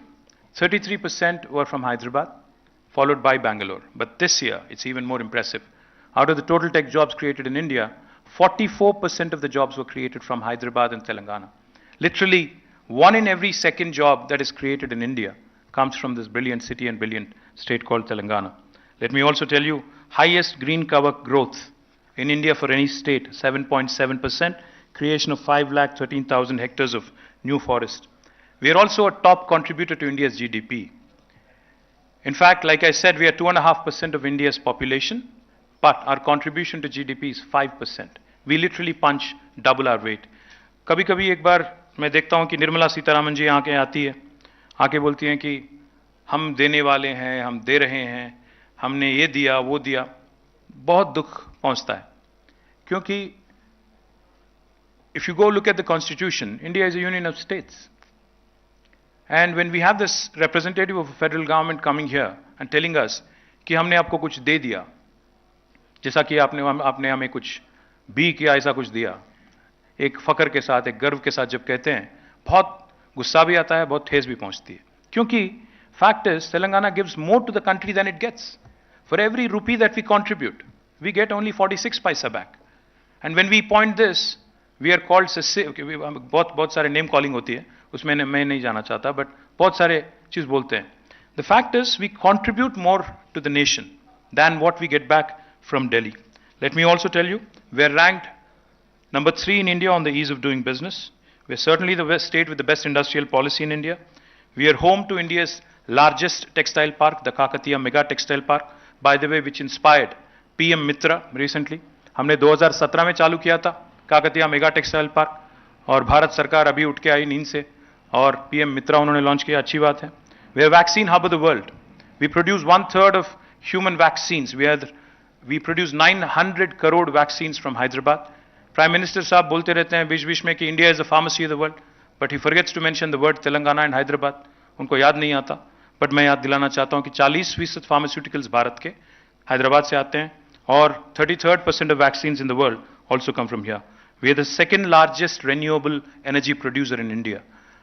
33% were from Hyderabad, followed by Bangalore. But this year, it's even more impressive. Out of the total tech jobs created in India, 44% of the jobs were created from Hyderabad and Telangana. Literally, 1 in every second job that is created in India comes from this brilliant city and brilliant state called Telangana. Let me also tell you, highest green cover growth in India for any state, 7.7%, creation of 5,13,000 hectares of new forest. We are also a top contributor to India's GDP. In fact, like I said, we are 2.5% of India's population, but our contribution to GDP is 5%. We literally punch double our weight. कभी-कभी एक बार मैं देखता हूं कि निर्मला सीतारामन जी आके आती है, आके बोलती हैं कि हम देने वाले हैं, हम दे रहे हैं, हमने ये दिया, वो दिया. बहुत दुख पहुंचता है. क्योंकि if you go look at the constitution, India is a union of states. And when we have this representative of a federal government coming here and telling us कि हमने आपको कुछ दे दिया, जैसा कि आपने हमें कुछ भी किया, ऐसा कुछ दिया, एक फकर के साथ, एक गर्व के साथ जब कहते हैं, बहुत गुस्सा भी आता है, बहुत ठेस भी पहुंचती है. क्योंकि fact is, Telangana gives more to the country than it gets. For every rupee that we contribute, we get only 46 paisa back. And when we point this, we are called बहुत सारे name calling होती है, उसमें मैं नहीं जाना चाहता, but बहुत सारे चीज बोलते हैं. The fact is, we contribute more to the nation than what we get back from Delhi. Let me also tell you, we are ranked number 3 in India on the ease of doing business. We are certainly the state with the best industrial policy in India. We are home to India's largest textile park, the Kakatiya Mega Textile Park, by the way, which inspired PM Mitra recently. हमने 2017 में चालू किया था Kakatiya mega textile park, और भारत सरकार अभी उठ के आई नींद से और पीएम मित्रा उन्होंने लॉन्च किया, अच्छी बात है. We are vaccine hub of the world. We produce 1/3 of human vaccines. We produce 900 crore vaccines from Hyderabad. Prime Minister साहब बोलते रहते हैं बीच-बीच में कि India is the pharmacy of the world, but he forgets to mention the word Telangana and Hyderabad. उनको याद नहीं आता, but मैं याद दिलाना चाहता हूं कि 40% pharmaceuticals भारत के हैदराबाद से आते हैं, और 33% of vaccines in the world also come from here. We are the second largest renewable energy producer in India.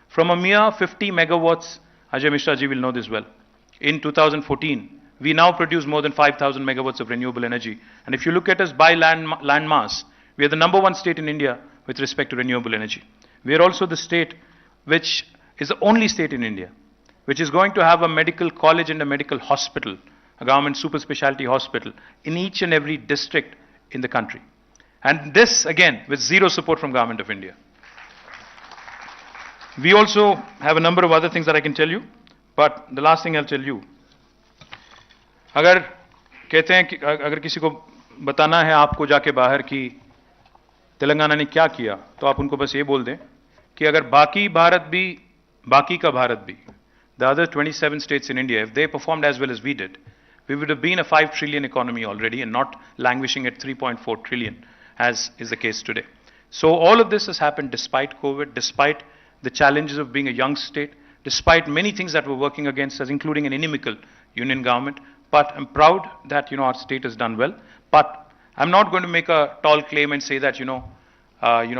From a mere 50 megawatts, Ajay Mishra ji will know this well, in 2014, we now produce more than 5,000 megawatts of renewable energy. And if you look at us by land mass, we are the number 1 state in India with respect to renewable energy. We are also the state which is the only state in India which is going to have a medical college and a medical hospital, a government super specialty hospital, in each and every district in the country. And this, again, with zero support from Government of India. We also have a number of other things that I can tell you, but the last thing I'll tell you, अगर कहते हैं कि अगर किसी को बताना है आपको जाके बाहर कि तेलंगाना ने क्या किया, तो आप उनको बस ये बोल दें कि अगर बाकी का भारत भी, the other 27 states in India, if they performed as well as we did, we would have been a 5 trillion economy already and not languishing at 3.4 trillion as is the case today. So all of this has happened despite COVID, despite the challenges of being a young state, despite many things that were working against us, including an inimical union government. But I'm proud that, our state has done well. But I'm not going to make a tall claim and say that,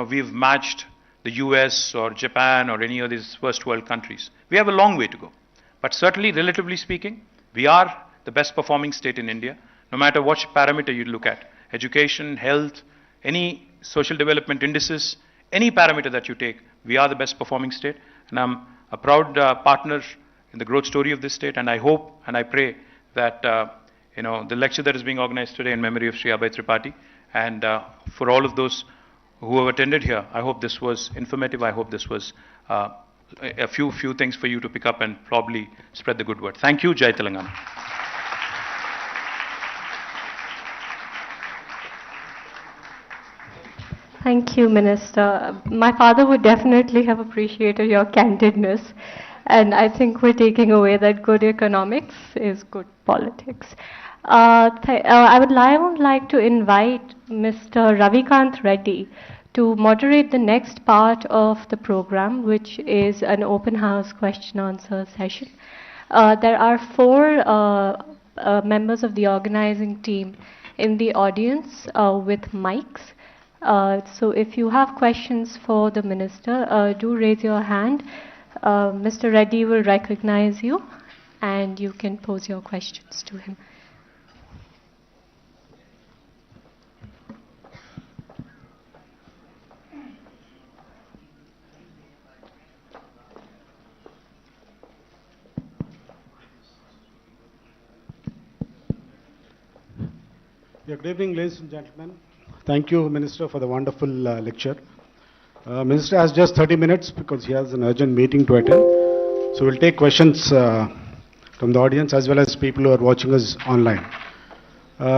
we've matched the US or Japan or any of these first world countries. We have a long way to go. But certainly, relatively speaking, we are the best performing state in India, no matter which parameter you look at. Education, health, any social development indices, any parameter that you take, we are the best performing state. And I'm a proud partner in the growth story of this state. And I hope and I pray that, the lecture that is being organized today in memory of Sri Abhay Tripathi, and for all of those who have attended here, I hope this was informative. I hope this was a few things for you to pick up and probably spread the good word. Thank you. Jai Telangana.
Thank you, Minister. My father would definitely have appreciated your candidness, and I think we're taking away that good economics is good politics. I would like to invite Mr. Ravikant Reddy to moderate the next part of the program, which is an open house question-answer session. There are 4 members of the organizing team in the audience with mics. So if you have questions for the minister, do raise your hand. Mr. Reddy will recognize you and you can pose your questions to him.
Yeah, good evening, ladies and gentlemen. Thank you, Minister, for the wonderful lecture. Minister has just 30 minutes because he has an urgent meeting to attend. So we'll take questions from the audience as well as people who are watching us online.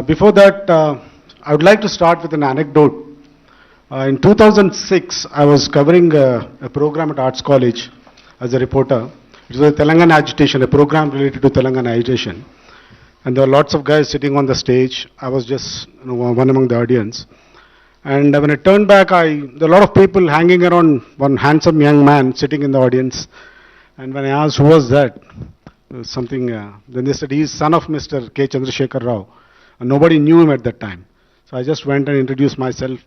Before that, I would like to start with an anecdote. In 2006, I was covering a program at Arts College as a reporter. It was a Telangana agitation, a program related to Telangana agitation. And there were lots of guys sitting on the stage. I was just one among the audience. And when I turned back, there were a lot of people hanging around one handsome young man sitting in the audience. And when I asked who was that, something, then they said he is son of Mr. K. Chandrasekhar Rao. And nobody knew him at that time. So I just went and introduced myself.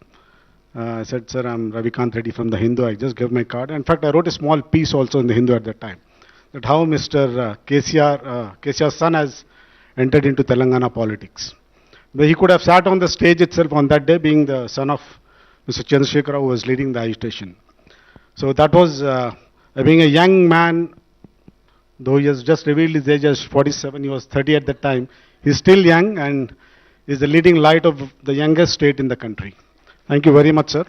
I said, sir, I'm Ravikant Reddy from the Hindu. I just gave my card. In fact, I wrote a small piece also in the Hindu at that time. That how Mr. KCR's son has entered into Telangana politics. But he could have sat on the stage itself on that day, being the son of Mr. Chandrasekhar Rao, who was leading the agitation. So that was, being a young man, though he has just revealed his age as 47, he was 30 at that time. He's still young and is the leading light of the youngest state in the country. Thank you very much, sir.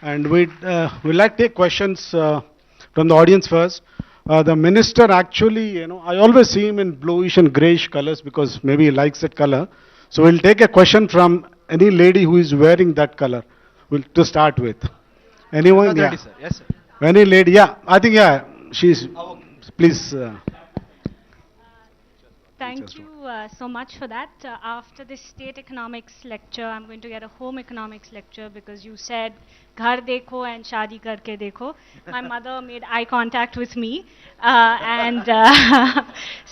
And we'd like to take questions from the audience first. The minister actually, I always see him in bluish and grayish colors because maybe he likes that color. So we'll take a question from any lady who is wearing that color. To start with. Anyone? Yeah.
Sir. Yes, sir.
Any lady? Yeah, I think, yeah, she's, please.
Thank you so much for that. After this state economics lecture, I'm going to get a home economics lecture because you said, "Ghar dekho and shadi karke dekho." My mother made eye contact with me,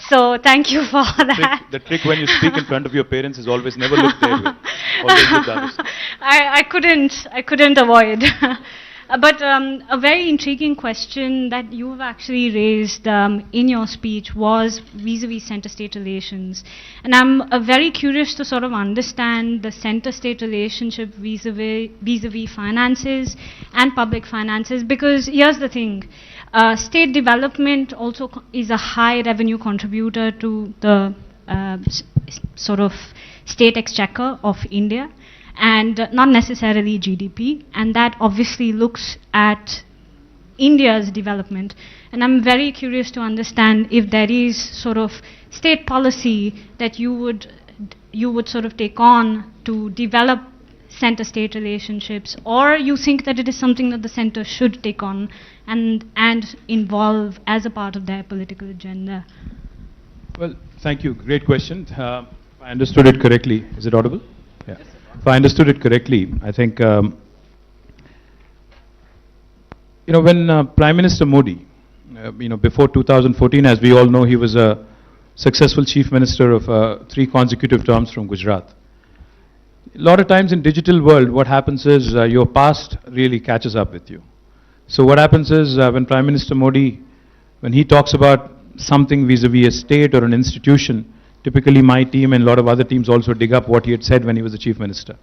so thank you for that.
The trick when you speak in front of your parents is always never look their way. Always look the other side.
I couldn't avoid. But a very intriguing question that you've actually raised in your speech was vis-a-vis center-state relations. And I'm very curious to sort of understand the center-state relationship vis-a-vis finances and public finances, because here's the thing. State development also is a high revenue contributor to the sort of state exchequer of India, and not necessarily GDP, and that obviously looks at India's development. And I'm very curious to understand if there is sort of state policy that you would sort of take on to develop center-state relationships, or you think that it is something that the center should take on and involve as a part of their political agenda.
Well, thank you. Great question. If I understood it correctly, is it audible? Yeah. If I understood it correctly, I think, when Prime Minister Modi, before 2014, as we all know, he was a successful chief minister of 3 consecutive terms from Gujarat. A lot of times in digital world, what happens is your past really catches up with you. So what happens is when Prime Minister Modi, when he talks about something vis-a-vis a state or an institution, typically my team and a lot of other teams also dig up what he had said when he was the chief minister.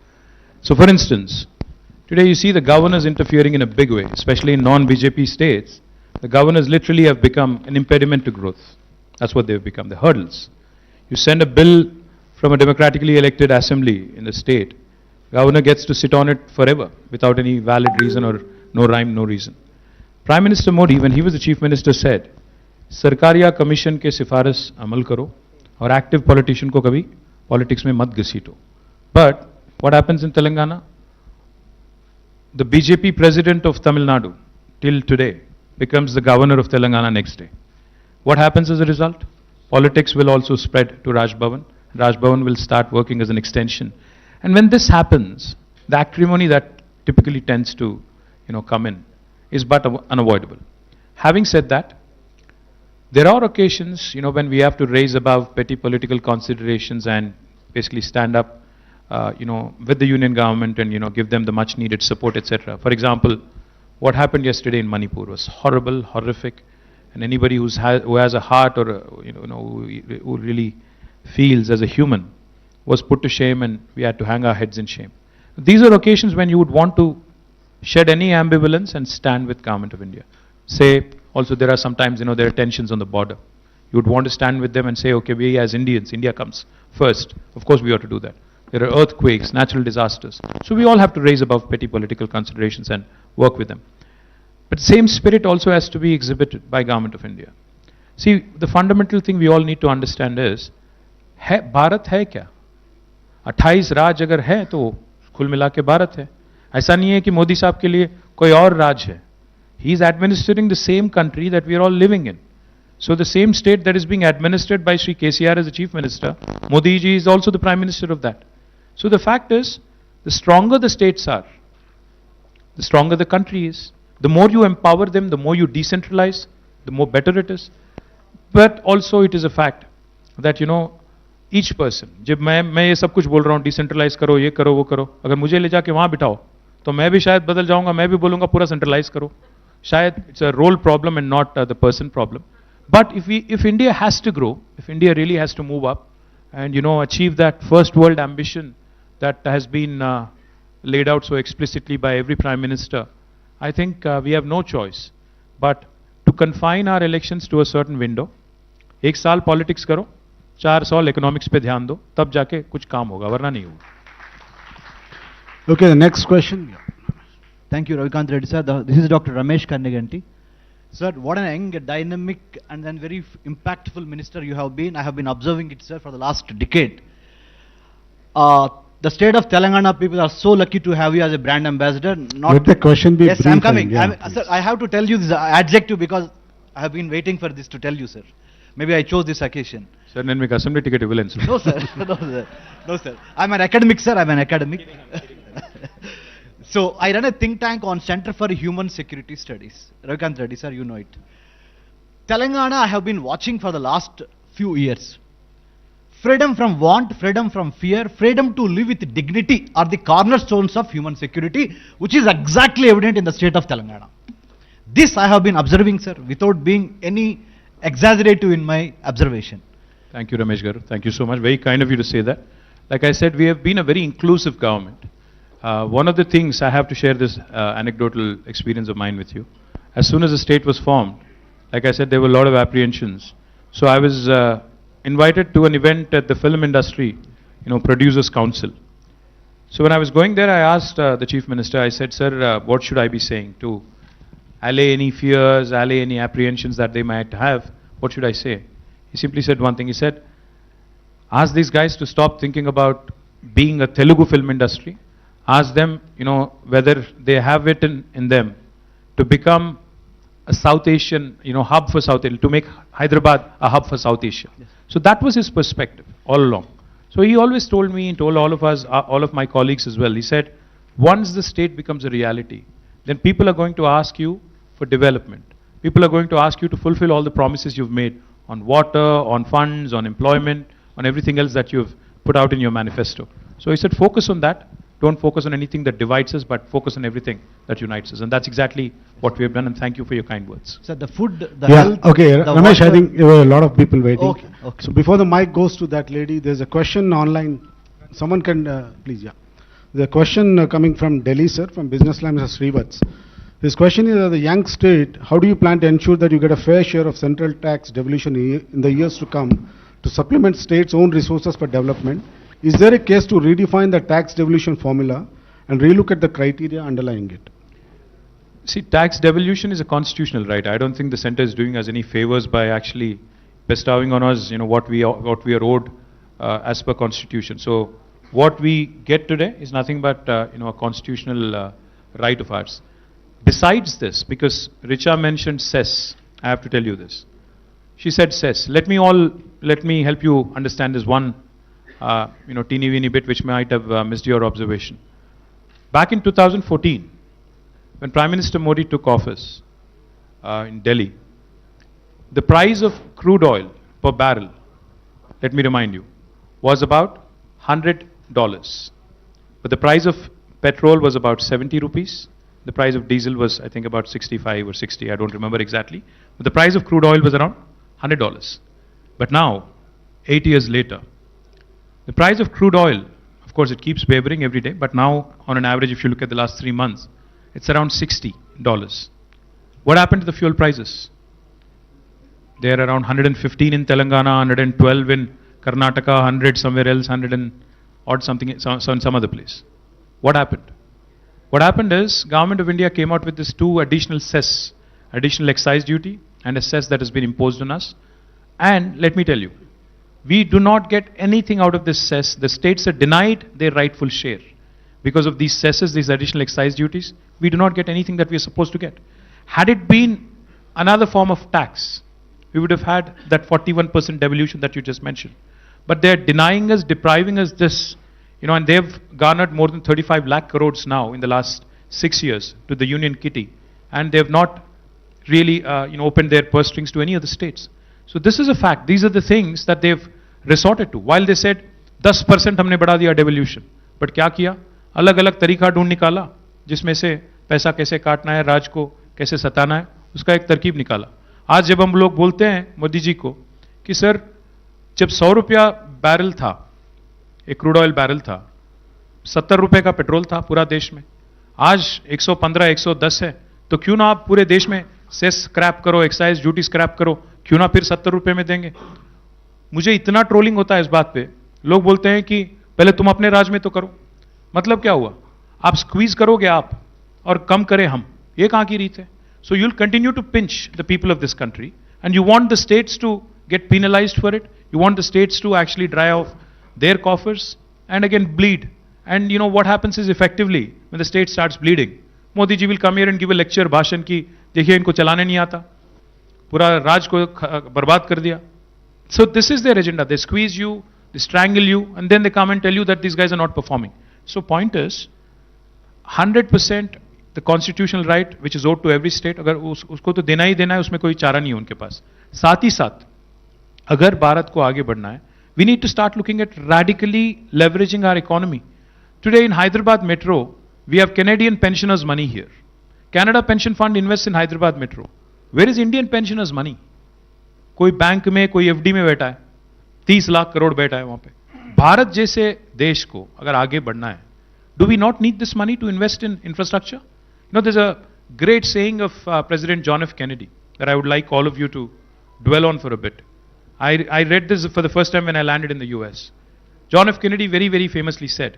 So for instance, today you see the governors interfering in a big way, especially in non-BJP states. The governors literally have become an impediment to growth. That's what they've become, the hurdles. You send a bill from a democratically elected assembly in the state, governor gets to sit on it forever without any valid reason or no rhyme, no reason. Prime Minister Modi, when he was the chief minister, said, "Sarkariya Commission ke sifaris amal karo, और active politician को कभी politics में मत घसीटो." But what happens in Telangana? The BJP president of Tamil Nadu till today becomes the governor of Telangana next day. What happens as a result? Politics will also spread to Raj Bhavan. Raj Bhavan will start working as an extension. And when this happens, the acrimony that typically tends to come in is but unavoidable. Having said that, there are occasions, when we have to raise above petty political considerations and basically stand up, with the union government and, give them the much needed support, etc. For example, what happened yesterday in Manipur was horrible, horrific, and anybody who has a heart or, who really feels as a human was put to shame, and we had to hang our heads in shame. These are occasions when you would want to shed any ambivalence and stand with Government of India. Say, also there are sometimes, there are tensions on the border. You would want to stand with them and say, okay, we as Indians, India comes first. Of course we ought to do that. There are earthquakes, natural disasters. So we all have to raise above petty political considerations and work with them. But same spirit also has to be exhibited by Government of India. See, the fundamental thing we all need to understand is, Bharat hai kya? 28 राज अगर है तो कुल मिला के भारत है. ऐसा नहीं है कि मोदी साहब के लिए कोई और राज है. He is administering the same country that we are all living in. So the same state that is being administered by Sri KCR as the chief minister, Modi ji is also the prime minister of that. So the fact is, the stronger the states are, the stronger the country is. The more you empower them, the more you decentralize, the more better it is. But also it is a fact that, you know, each person, जब मैं ये सब कुछ बोल रहा हूँ, decentralise करो, ये करो, वो करो, अगर मुझे ले जाके वहाँ बिठाओ, तो मैं भी शायद बदल जाऊंगा, मैं भी बोलूंगा पूरा सेंट्रलाइज करो. शायद it's a role problem and not the person problem. But if India has to grow, if India really has to move up and, you know, achieve that first world ambition that has been laid out so explicitly by every Prime Minister, I think we have no choice but to confine our elections to a certain window. एक साल politics करो, 4 साल economics पे ध्यान दो, तब जाके कुछ काम होगा, वरना नहीं होगा.
Okay, the next question.
Thank you, Ravikant Reddy sir. This is Dr. Ramesh Kanniganti. Sir, what an young, dynamic and then very impactful minister you have been. I have been observing it, sir, for the last decade. The state of Telangana people are so lucky to have you as a brand ambassador.
Let the question be
Yes,
brief
I'm coming.
yeah,
Sir, I have to tell you this adjective because I have been waiting for this to tell you, sir. Maybe I chose this occasion.
Sir, నేను మీకు assembly ticket ఇవ్వలేను sir.
No, sir. No, sir. No, sir. I'm an academic, sir. I'm an academic. So, I run a think tank on Center for Human Security Studies. Ravikant Reddy, sir, you know it. Telangana, I have been watching for the last few years. Freedom from want, freedom from fear, freedom to live with dignity are the cornerstones of human security, which is exactly evident in the state of Telangana. This I have been observing, sir, without being any exaggerative in my observation.
Thank you, Ramesh Garu. Thank you so much. Very kind of you to say that. Like I said, we have been a very inclusive government. One of the things, I have to share this anecdotal experience of mine with you. As soon as the state was formed, like I said, there were a lot of apprehensions. So I was invited to an event at the film industry, you know, Producers Council. So when I was going there, I asked the Chief Minister, I said, sir, what should I be saying to allay any fears, allay any apprehensions that they might have? What should I say? He simply said one thing. He said, ask these guys to stop thinking about being a Telugu film industry. Ask them, you know, whether they have it in them to become a South Asian, you know, hub for South Asia, to make Hyderabad a hub for South Asia. Yes. So that was his perspective all along. So he always told me, and told all of us, all of my colleagues as well, he said, once the state becomes a reality, then people are going to ask you for development. People are going to ask you to fulfill all the promises you've made on water, on funds, on employment, on everything else that you've put out in your manifesto. So he said, focus on that. Don't focus on anything that divides us, but focus on everything that unites us. And that's exactly what we have done, and thank you for your kind words.
Sir, the food, the health...
Okay,
the
Ramesh,
water.
I think there were a lot of people waiting.
Okay, okay.
So before the mic goes to that lady, there's a question online. Someone can, please, yeah. The question coming from Delhi, sir, from Business Line, Mr. Srivats. His question is, as a young state, how do you plan to ensure that you get a fair share of central tax devolution in the years to come to supplement states' own resources for development? Is there a case to redefine the tax devolution formula and relook at the criteria underlying it?
See, tax devolution is a constitutional right. I don't think the centre is doing us any favors by actually bestowing on us, you know, what we are owed as per constitution. So what we get today is nothing but, you know, a constitutional right of ours. Besides this, because Richa mentioned cess, I have to tell you this. She said cess. Let me help you understand this one, you know, teeny weeny bit which might have missed your observation. Back in 2014, when Prime Minister Modi took office in Delhi, the price of crude oil per barrel, let me remind you, was about $100. But the price of petrol was about 70 rupees. The price of diesel was, I think, about 65 or 60, I don't remember exactly. But the price of crude oil was around $100. But now, 8 years later, the price of crude oil, of course, it keeps wavering every day, but now, on an average, if you look at the last 3 months, it's around $60. What happened to the fuel prices? They're around 115 in Telangana, 112 in Karnataka, 100 somewhere else, 100 and odd something in some other place. What happened? What happened is, Government of India came out with this 2 additional cess, additional excise duty and a cess that has been imposed on us. And let me tell you, we do not get anything out of this cess. The states are denied their rightful share. Because of these cesses, these additional excise duties, we do not get anything that we are supposed to get. Had it been another form of tax, we would have had that 41% devolution that you just mentioned. But they're denying us, depriving us this, you know, and they've garnered more than 35 lakh crores now in the last 6 years to the Union Kitty. And they've not really opened their purse strings to any other states. So this is a fact. These are the things that they've resorted to. While they said 10% हमने बढ़ा दिया devolution, but क्या किया? अलग अलग तरीका ढूंढ निकाला जिसमें से पैसा कैसे काटना है, राज को कैसे सताना है, उसका एक तरकीब निकाला. आज जब हम लोग बोलते हैं मोदी जी को कि सर जब 100 रुपया बैरल था, एक क्रूड ऑयल बैरल था, 70 रुपए का पेट्रोल था पूरा देश में, आज 115 110 है, तो क्यों ना आप पूरे देश में सेस स्क्रैप करो, एक्साइज ड्यूटी स्क्रैप करो, क्यों ना फिर 70 रुपए में देंगे. मुझे इतना ट्रोलिंग होता है इस बात पे. लोग बोलते हैं कि पहले तुम अपने राज में तो करो. मतलब क्या हुआ? आप स्क्वीज करोगे आप और कम करें हम, ये कहां की रीत है? So you will continue to pinch the people of this country and you want the states to get penalized for it. You want the states to actually dry off their coffers and again bleed. And what happens is effectively when the state starts bleeding, Modi ji will come here and give a lecture, भाषण की, देखिए इनको चलाने नहीं आता, पूरा राज को बर्बाद कर दिया. So this is their agenda. They squeeze you, they strangle you, and then they come and tell you that these guys are not performing. So point is, 100% the constitutional right which is owed to every state, अगर उसको तो देना ही देना है, उसमें कोई चारा नहीं है उनके पास. साथ ही साथ अगर भारत को आगे बढ़ना है, we need to start looking at radically leveraging our economy. Today in Hyderabad Metro, we have Canadian pensioners' money here. Canada Pension Fund invests in Hyderabad Metro. Where is Indian pensioners' money? कोई bank में, कोई FD में बैठा है, 30 लाख करोड़ बैठा है वहां पे. भारत जैसे देश को अगर आगे बढ़ना है, do we not need this money to invest in infrastructure? There's a great saying of President John F. Kennedy that I would like all of you to dwell on for a bit. I read this for the first time when I landed in the US. John F. Kennedy very, very famously said,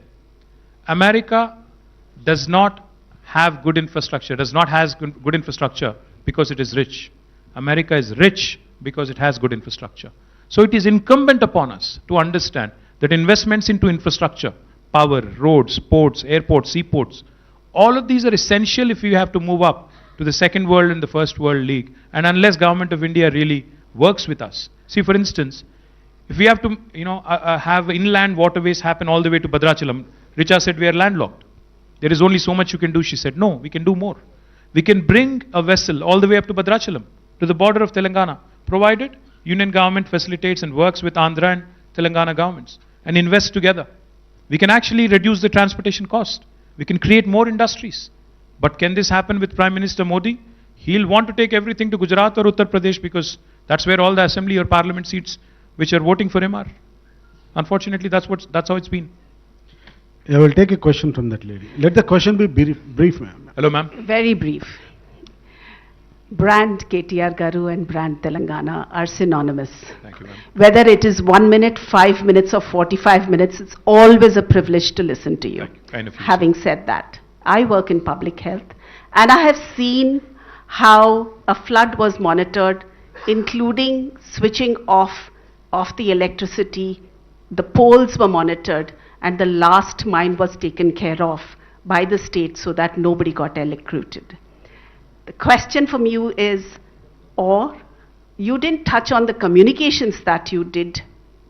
America does not have good infrastructure, does not have good infrastructure because it is rich. America is rich because it has good infrastructure. So it is incumbent upon us to understand that investments into infrastructure, power, roads, ports, airports, seaports, all of these are essential if we have to move up to the second world and the first world league. And unless government of India really works with us. See, for instance, if we have to, have inland waterways happen all the way to Bhadrachalam, Richa said we are landlocked. There is only so much you can do. She said, no, we can do more. We can bring a vessel all the way up to Bhadrachalam, to the border of Telangana, provided Union government facilitates and works with Andhra and Telangana governments and invest together. We can actually reduce the transportation cost. We can create more industries. But can this happen with Prime Minister Modi? He'll want to take everything to Gujarat or Uttar Pradesh because that's where all the assembly or parliament seats which are voting for him are. Unfortunately, that's how it's been.
I will take a question from that lady. Let the question be brief, ma'am.
Hello, ma'am.
Very brief. Brand KTR Garu and brand Telangana are synonymous.
Thank you, ma'am.
Whether it is 1 minute, 5 minutes or 45 minutes, it's always a privilege to listen to you.
Kind of you,
Having said that, I work in public health and I have seen how a flood was monitored, including switching off the electricity. The poles were monitored and the last mine was taken care of by the state so that nobody got electrocuted. The question from you is, or you didn't touch on the communications that you did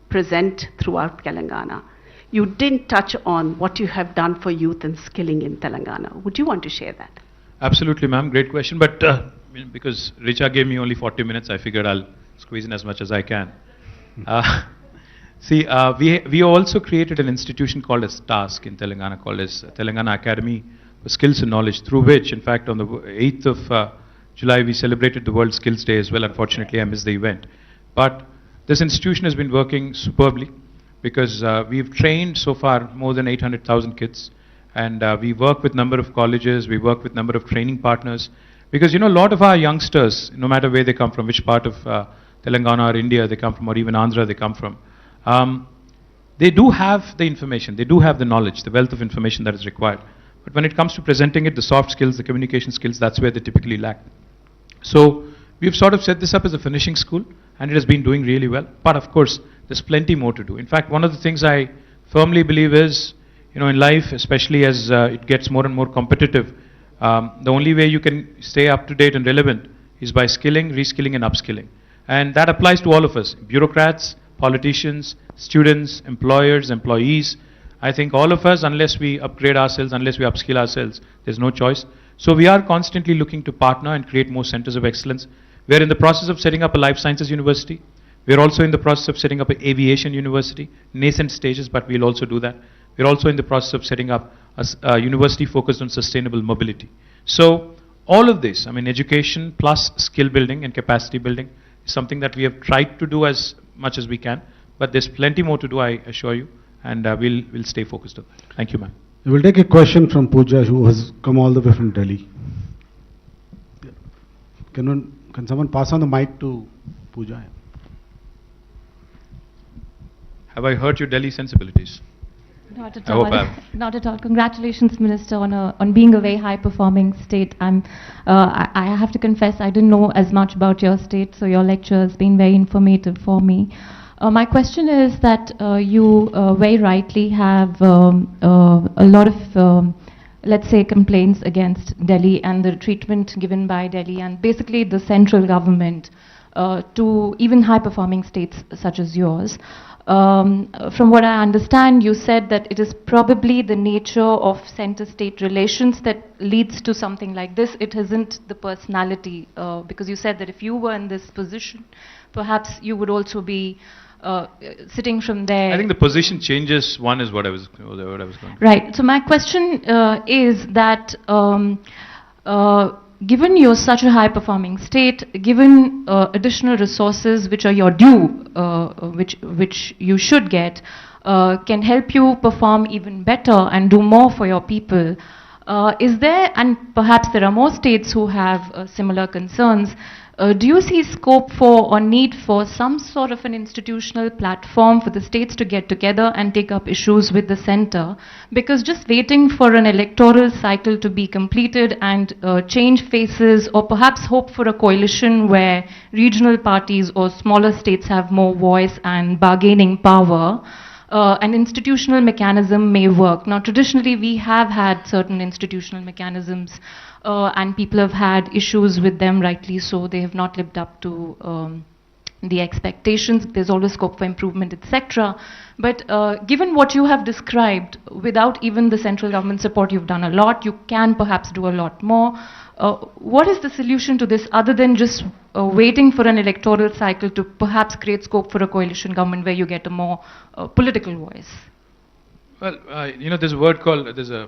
present throughout Telangana. You didn't touch on what you have done for youth and skilling in Telangana. Would you want to share that?
Absolutely, ma'am. Great question. But because Richa gave me only 40 minutes, I figured I'll squeeze in as much as I can. See, we also created an institution called as TASK in Telangana, called as Telangana Academy for Skills and Knowledge, through which, in fact, on the 8th of July, we celebrated the World Skills Day as well. Unfortunately, I missed the event. But this institution has been working superbly because we've trained so far more than 800,000 kids. And we work with number of colleges, we work with number of training partners. Because, a lot of our youngsters, no matter where they come from, which part of Telangana or India they come from, or even Andhra they come from, they do have the information, they do have the knowledge, the wealth of information that is required. But when it comes to presenting it, the soft skills, the communication skills, that's where they typically lack. So we've sort of set this up as a finishing school, and it has been doing really well. But of course, there's plenty more to do. In fact, one of the things I firmly believe is, in life, especially as it gets more and more competitive, the only way you can stay up to date and relevant is by skilling, reskilling and upskilling. And that applies to all of us, bureaucrats, politicians, students, employers, employees. I think all of us, unless we upgrade ourselves, unless we upskill ourselves, there's no choice. So we are constantly looking to partner and create more centers of excellence. We're in the process of setting up a life sciences university. We're also in the process of setting up an aviation university, nascent stages, but we'll also do that. We're also in the process of setting up a university focused on sustainable mobility. So all of this, I mean, education plus skill building and capacity building is something that we have tried to do as much as we can, but there's plenty more to do, I assure you, and we'll stay focused on that. Thank you, ma'am.
We will take a question from Pooja, who has come all the way from Delhi. Can someone pass on the mic to Pooja?
Have I hurt your Delhi sensibilities?
Not at
I
all.
hope I have.
Not at all. Congratulations, Minister, on being a very high-performing state. I have to confess, I didn't know as much about your state, so your lecture has been very informative for me. My question is that you very rightly have a lot of, let's say, complaints against Delhi and the treatment given by Delhi and basically the central government to even high-performing states such as yours. From what I understand, you said that it is probably the nature of center-state relations that leads to something like this. It isn't the personality, because you said that if you were in this position, perhaps you would also be sitting from there.
I think the position changes. One is what I was going.
Right. So my question is that given you're such a high-performing state, given additional resources which are your due, which you should get, can help you perform even better and do more for your people. Is there, and perhaps there are more states who have similar concerns, do you see scope for or need for some sort of an institutional platform for the states to get together and take up issues with the center? Because just waiting for an electoral cycle to be completed and change faces, or perhaps hope for a coalition where regional parties or smaller states have more voice and bargaining power, an institutional mechanism may work. Now, traditionally, we have had certain institutional mechanisms and people have had issues with them, rightly so. They have not lived up to the expectations. There's always scope for improvement, etc. But given what you have described, without even the central government support, you've done a lot. You can perhaps do a lot more. What is the solution to this other than just waiting for an electoral cycle to perhaps create scope for a coalition government where you get a more political voice?
Well, there's a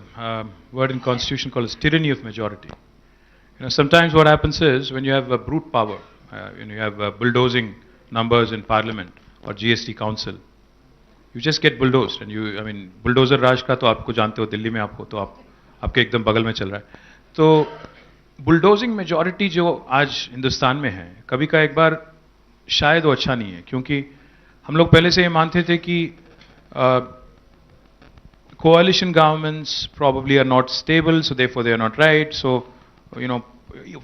word in Constitution called as tyranny of majority. Sometimes what happens is when you have a brute power, you have bulldozing numbers in Parliament or GST Council, you just get bulldozed. And bulldozer राज का तो आपको जानते हो, दिल्ली में आपको तो आपके एकदम बगल में चल रहा है. तो बुलडोजिंग मेजॉरिटी जो आज हिंदुस्तान में है, कभी का एक बार शायद वो अच्छा नहीं है, क्योंकि हम लोग पहले से ये मानते थे कि coalition governments probably are not stable, so therefore they are not right. So,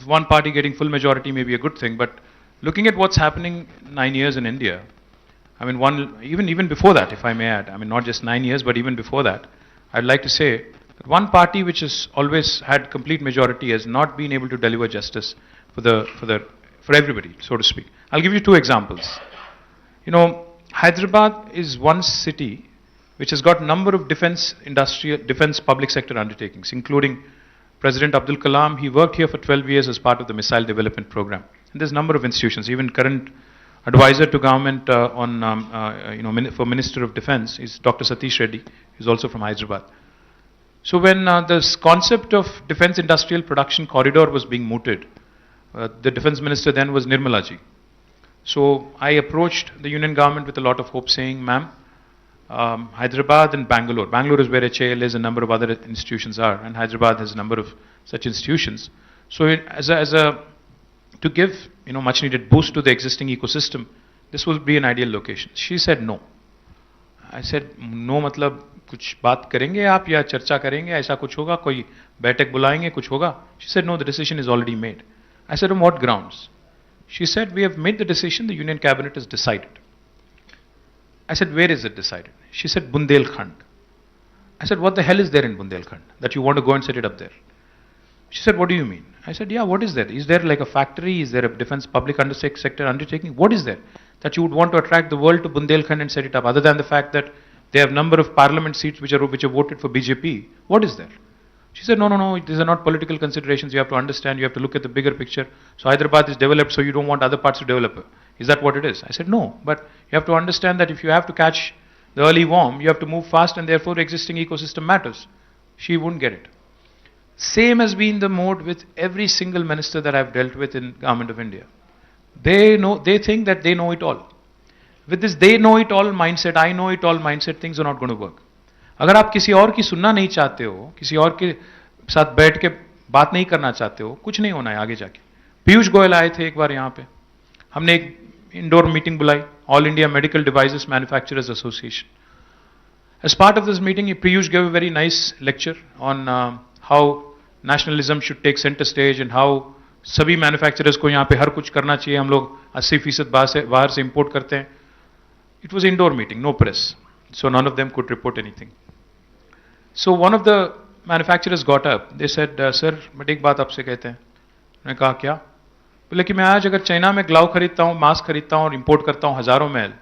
one party getting full majority may be a good thing, but looking at what's happening 9 years in India, even before that, if I may add, not just 9 years, but even before that, I'd like to say that one party which has always had complete majority has not been able to deliver justice for everybody, so to speak. I'll give you two examples. Hyderabad is one city which has got a number of defense public sector undertakings, including President Abdul Kalam. He worked here for 12 years as part of the missile development program. And there's a number of institutions. Even current advisor to government for Minister of Defense is Dr. Satish Reddy, who's also from Hyderabad. So when this concept of defense industrial production corridor was being mooted, the defense minister then was Nirmala ji. So I approached the union government with a lot of hope, saying, ma'am, Hyderabad and Bangalore. Bangalore is where HAL is, a number of other institutions are, and Hyderabad has a number of such institutions. So to give much needed boost to the existing ecosystem, this would be an ideal location. She said no. I said no, मतलब कुछ बात करेंगे आप या चर्चा करेंगे, ऐसा कुछ होगा, कोई बैठक बुलाएंगे, कुछ होगा? She said no, the decision is already made. I said on what grounds? She said we have made the decision, the union cabinet has decided. I said, where is it decided? She said, Bundelkhand. I said, what the hell is there in Bundelkhand that you want to go and set it up there? She said, what do you mean? I said, yeah, what is there? Is there like a factory? Is there a defense public sector undertaking? What is there that you would want to attract the world to Bundelkhand and set it up, other than the fact that They have number of parliament seats which are voted for BJP. What is there? She said, no, these are not political considerations. You have to understand, you have to look at the bigger picture. So Hyderabad is developed, so you don't want other parts to develop. Is that what it is? I said, no, but you have to understand that if you have to catch the early worm, you have to move fast, and therefore existing ecosystem matters. She wouldn't get it. Same has been the mode with every single minister that I've dealt with in Government of India. They think that they know it all. With this they know it all mindset, I know it all mindset, things are not going to work. अगर आप किसी और की सुनना नहीं चाहते हो, किसी और के साथ बैठ के बात नहीं करना चाहते हो, कुछ नहीं होना है आगे जाके. पीयूष गोयल आए थे एक बार यहाँ पे, हमने एक इंडोर मीटिंग बुलाई, all India medical devices manufacturers association. As part of this meeting, Piyush gave a very nice lecture on how nationalism should take center stage and how सभी मैन्युफैक्चरर्स को यहाँ पे हर कुछ करना चाहिए, हम लोग 80% बाहर से इंपोर्ट करते हैं. It was indoor meeting, no press, so none of them could report anything. So one of the manufacturers got up. They said, "Sir, मैं एक बात आपसे कहते हैं." मैंने कहा क्या? बोले कि मैं आज अगर चाइना में ग्लव खरीदता हूँ, मास्क खरीदता हूँ और इंपोर्ट करता हूँ हजारों मैल,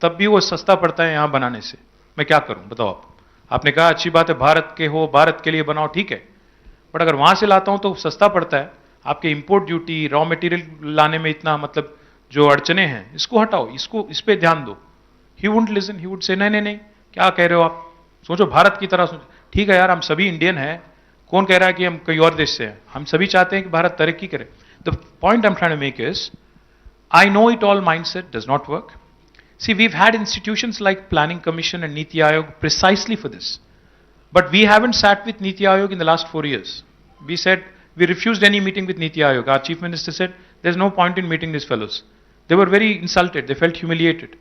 तब भी वो सस्ता पड़ता है यहाँ बनाने से. मैं क्या करूँ बताओ आप? आपने कहा अच्छी बात है, भारत के हो, भारत के लिए बनाओ, ठीक है, बट अगर वहां से लाता हूँ तो सस्ता पड़ता है. आपके इंपोर्ट ड्यूटी, रॉ मटेरियल लाने में इतना मतलब जो अड़चने हैं, इसको हटाओ, इस पे ध्यान दो. He wouldn't listen. He would say, नहीं, क्या कह रहे हो आप? सोचो भारत की तरह सोचो. ठीक है यार, हम सभी इंडियन हैं. कौन कह रहा है कि हम कहीं और देश से हैं? हम सभी चाहते हैं कि भारत तरक्की करे. The point I'm trying to make is, I know it all mindset does not work. See, we've had institutions like Planning Commission and Niti Aayog precisely for this. But we haven't sat with Niti Aayog in the last 4 years. We refused any meeting with Niti Aayog. Our Chief Minister said, there's no point in meeting these fellows. They were very insulted. They felt humiliated.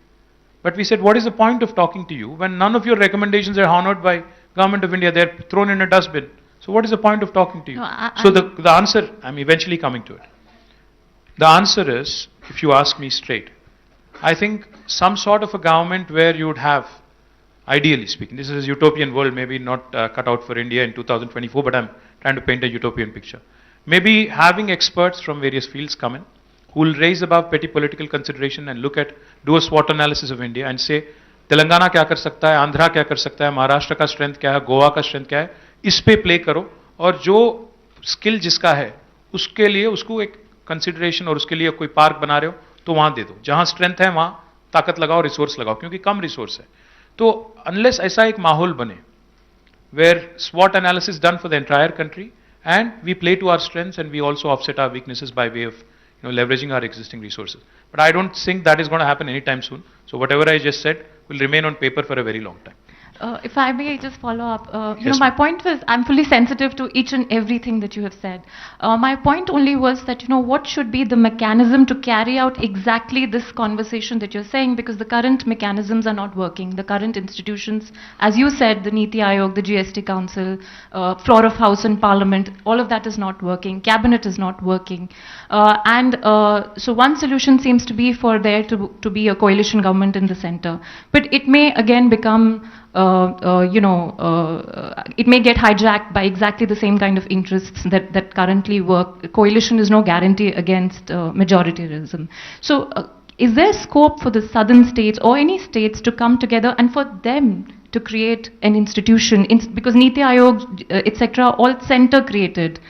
But we said, what is the point of talking to you when none of your recommendations are honored by Government of India? They're thrown in a dustbin. So what is the point of talking to you?
No,
so the answer, I'm eventually coming to it. The answer is, if you ask me straight, I think some sort of a government where you would have, ideally speaking, this is a utopian world, maybe not cut out for India in 2024, but I'm trying to paint a utopian picture. Maybe having experts from various fields come in, who will raise above petty political consideration and do a SWOT analysis of India and say, Telangana क्या कर सकता है, आंध्रा क्या कर सकता है, महाराष्ट्र का strength क्या है, गोवा का स्ट्रेंथ क्या है, इस पे प्ले करो और जो स्किल जिसका है उसके लिए उसको एक कंसिडरेशन और उसके लिए कोई पार्क बना रहे हो तो वहां दे दो. जहां स्ट्रेंथ है वहां ताकत लगाओ, रिसोर्स लगाओ, क्योंकि कम रिसोर्स है. तो अनलेस ऐसा एक माहौल बने where SWOT analysis done for the entire country and we play to our strengths and we also offset our weaknesses by way of leveraging our existing resources. But I don't think that is going to happen anytime soon. So whatever I just said will remain on paper for a very long time.
If I may just follow up,
Yes,
my point was, I'm fully sensitive to each and everything that you have said. My point only was that, what should be the mechanism to carry out exactly this conversation that you're saying, because the current mechanisms are not working. The current institutions, as you said, the Niti Aayog, the GST Council, floor of House and Parliament, all of that is not working. Cabinet is not working. So one solution seems to be for there to be a coalition government in the center. But it may again become it may get hijacked by exactly the same kind of interests that currently work. Coalition is no guarantee against majoritarianism. So is there scope for the southern states or any states to come together and for them to create an institution? Because Niti Aayog, etc., all center created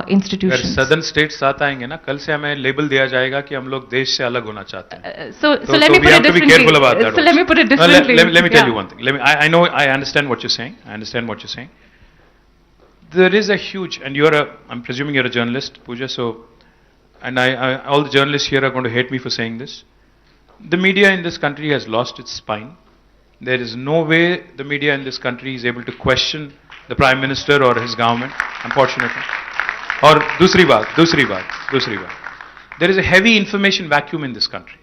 institutions.
अगर southern states साथ आएंगे ना, कल से हमें label दिया जाएगा कि हम लोग देश से अलग होना चाहते हैं.
So let me put it differently. So let me put it differently.
Let me tell you one thing. I know, I understand what you're saying. There is a huge, and I'm presuming you're a journalist, Pooja, so, and all the journalists here are going to hate me for saying this. The media in this country has lost its spine. There is no way the media in this country is able to question the Prime Minister or his government, unfortunately. और दूसरी बात, there is a heavy information vacuum in this country.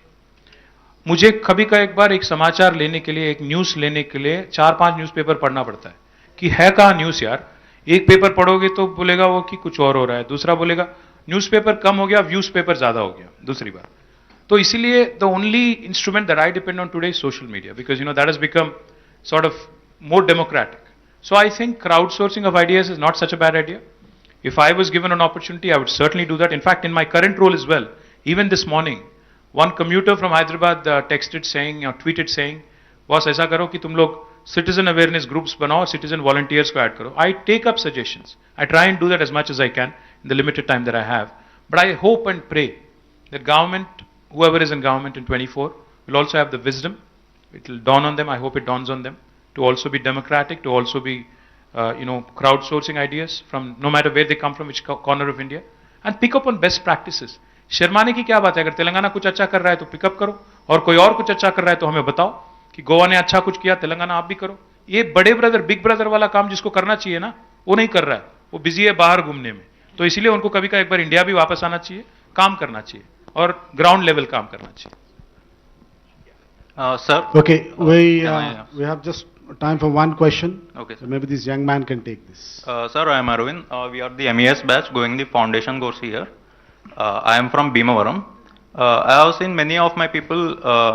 मुझे कभी का एक बार एक समाचार लेने के लिए, एक न्यूज़ लेने के लिए 4-5 न्यूज़पेपर पढ़ना पड़ता है कि है कहाँ न्यूज़ यार. एक पेपर पढ़ोगे तो बोलेगा वो कि कुछ और हो रहा है, दूसरा बोलेगा न्यूज़पेपर कम हो गया, व्यूज़ पेपर ज़्यादा हो गया, दूसरी बात. तो इसीलिए the only instrument that I depend on today is social media, because that has become sort of more democratic. So I think crowdsourcing of ideas is not such a bad idea. If I was given an opportunity, I would certainly do that. In fact, in my current role as well, even this morning, one commuter from Hyderabad texted saying, or tweeted saying, boss, ऐसा करो कि तुम लोग citizen awareness groups बनाओ, citizen volunteers को add करो. I take up suggestions. I try and do that as much as I can in the limited time that I have. But I hope and pray that government, whoever is in government in 24, will also have the wisdom. It will dawn on them. I hope it dawns on them to also be democratic, to also be, crowdsourcing ideas from no matter where they come from, which corner of India, and pick up on best practices. शर्माने की क्या बात है? अगर तेलंगाना कुछ अच्छा कर रहा है तो पिकअप करो, और कोई और कुछ अच्छा कर रहा है तो हमें बताओ कि गोवा ने अच्छा कुछ किया, तेलंगाना आप भी करो. ये बड़े ब्रदर, बिग ब्रदर वाला काम जिसको करना चाहिए ना, वो नहीं कर रहा है. वो बिजी है बाहर घूमने में. तो इसीलिए उनको कभी का एक बार इंडिया भी वापस आना चाहिए, काम करना चाहिए, और ग्राउंड लेवल काम करना चाहिए.
Sir.
Okay, we have just time for one question.
Okay,
so maybe this young man can take this.
Sir, I am Arvind. We are the MES batch going the foundation course here. I am from Bhimavaram. I have seen many of my people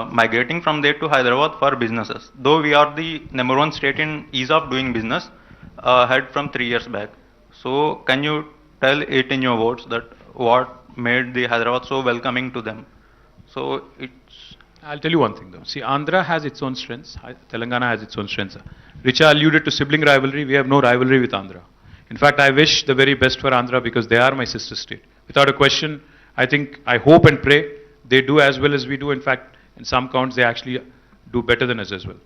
migrating from there to Hyderabad for businesses. Though we are the #1 state in ease of doing business, had from 3 years back. So can you tell it in your words that what made the Hyderabad so welcoming to them? So
I'll tell you one thing though. See, Andhra has its own strengths. Telangana has its own strengths. Richa alluded to sibling rivalry. We have no rivalry with Andhra. In fact, I wish the very best for Andhra because they are my sister state. Without a question, I hope and pray they do as well as we do. In fact, in some counts, they actually do better than us as well.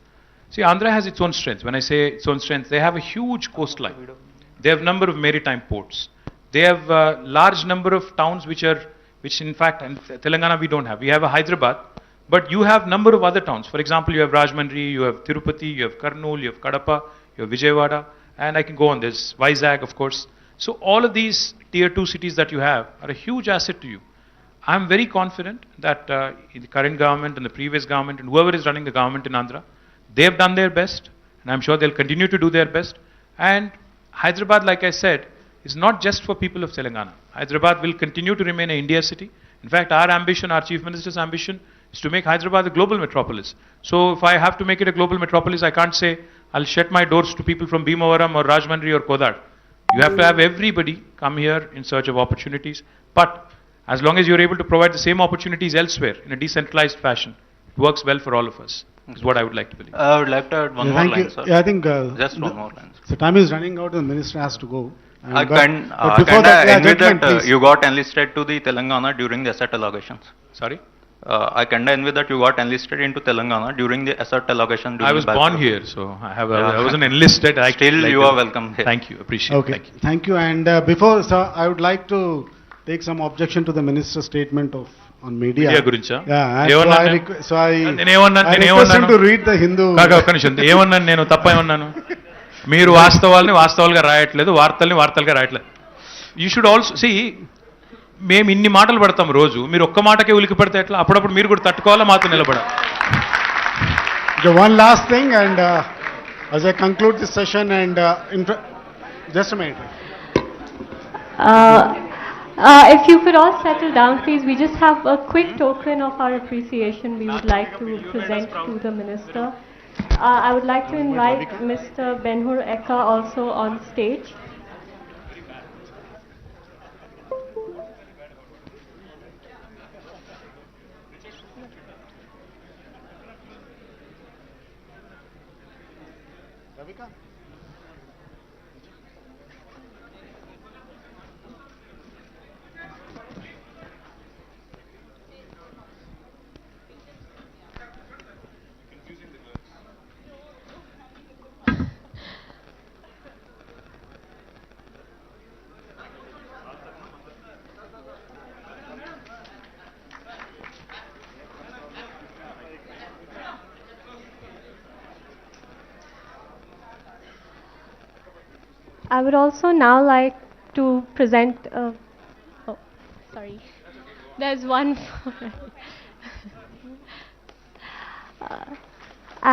See, Andhra has its own strengths. When I say its own strengths, they have a huge coastline. They have number of maritime ports. They have a large number of towns which in fact, in Telangana we don't have. We have a Hyderabad. But you have number of other towns. For example, you have Rajahmundry, you have Tirupati, you have Kurnool, you have Kadapa, you have Vijayawada, and I can go on. There's Vizag, of course. So all of these tier 2 cities that you have are a huge asset to you. I'm very confident that in the current government and the previous government and whoever is running the government in Andhra, they have done their best, and I'm sure they'll continue to do their best. And Hyderabad, like I said, is not just for people of Telangana. Hyderabad will continue to remain an India city. In fact, our ambition, our Chief Minister's ambition, is to make Hyderabad a global metropolis. So if I have to make it a global metropolis, I can't say I'll shut my doors to people from Bhimavaram or Rajahmundry or Kodad. You have to have everybody come here in search of opportunities. But as long as you're able to provide the same opportunities elsewhere in a decentralized fashion, it works well for all of us. Is what I would like to believe.
I would like to add one more line, sir.
Yeah, I think
just one more line.
So time is running out and the minister has to go.
I envy that you got enlisted to the Telangana during the asset allocations.
Sorry?
I kinda envy that you got enlisted into Telangana during the asset allocation.
I was born here, so I wasn't enlisted.
Still, you are welcome here.
Thank you. Appreciate it.
Thank you. And before, sir, I would like to take some objection to the minister's statement on media.
Media gurincha?
Yeah. So I request him to read the Hindu.
ఒక్క నిమిషం. ఏమన్నాను నేను? తప్ప ఏమన్నాను? మీరు వాస్తవాలుగా రాయట్లేదు, వార్తలుగా రాయట్లేదు. You should also see, మేము ఇన్ని మాటలు పడతాం రోజు, మీరు ఒక్క మాటకే ఉలికి పడితే ఎట్లా? అప్పుడప్పుడు మీరు కూడా తట్టుకోవాలా, మాతో నిలబడాలి.
The one last thing, and as I conclude this session, and just a minute.
If you could all settle down, please. We just have a quick token of our appreciation we would like to present to the minister. I would like to invite Mr. Benhur Eka also on stage. I would also now like to present, there's one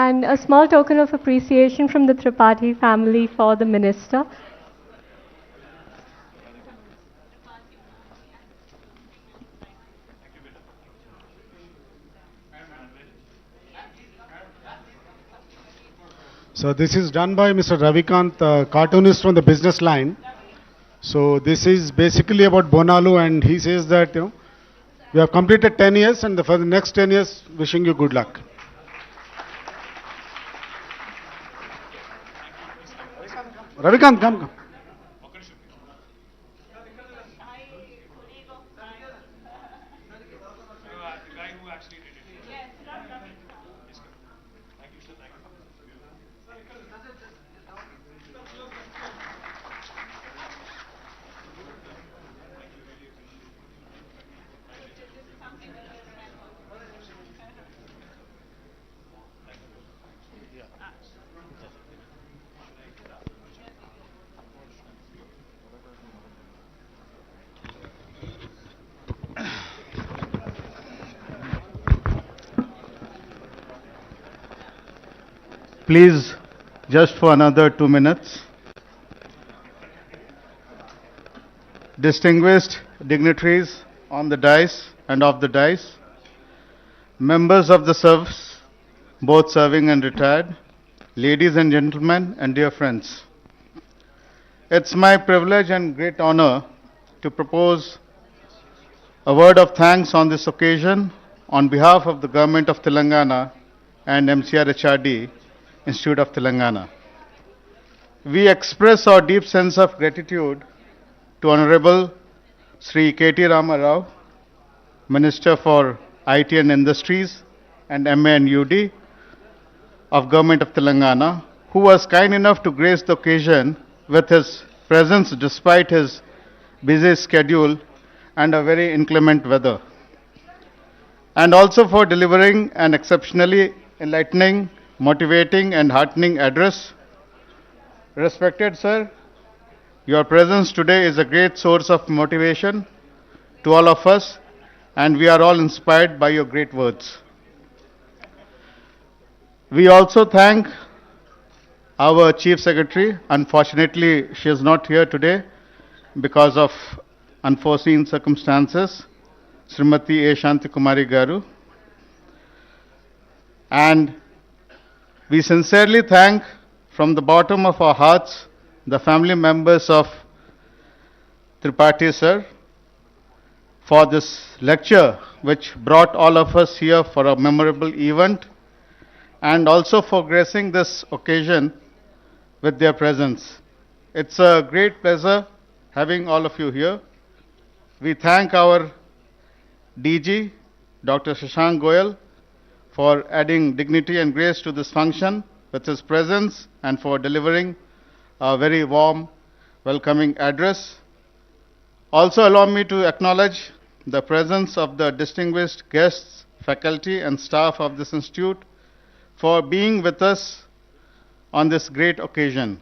and a small token of appreciation from the Tripathi family for the minister.
So this is done by Mr. Ravikant, cartoonist from the business line. So this is basically about Bonalu, and he says that we have completed 10 years, and for the next 10 years, wishing you good luck. Ravikant, come.
Please, just for another 2 minutes. Distinguished dignitaries on the dais and off the dais, members of the service, both serving and retired, ladies and gentlemen, and dear friends. It's my privilege and great honor to propose a word of thanks on this occasion on behalf of the Government of Telangana and MCR HRD, Institute of Telangana. We express our deep sense of gratitude to Honorable Sri KTR Rao, Minister for IT and Industries and MA and UD of Government of Telangana, who was kind enough to grace the occasion with his presence despite his busy schedule and a very inclement weather. And also for delivering an exceptionally enlightening, motivating and heartening address. Respected sir, your presence today is a great source of motivation to all of us, and we are all inspired by your great words. We also thank our Chief Secretary. Unfortunately, she is not here today because of unforeseen circumstances, Srimati A. Shanti Kumari Garu. And we sincerely thank from the bottom of our hearts the family members of Tripathi sir for this lecture which brought all of us here for a memorable event, and also for gracing this occasion with their presence. It's a great pleasure having all of you here. We thank our DG, Dr. Shashank Goyal, for adding dignity and grace to this function with his presence and for delivering a very warm, welcoming address. Also allow me to acknowledge the presence of the distinguished guests, faculty and staff of this institute for being with us on this great occasion.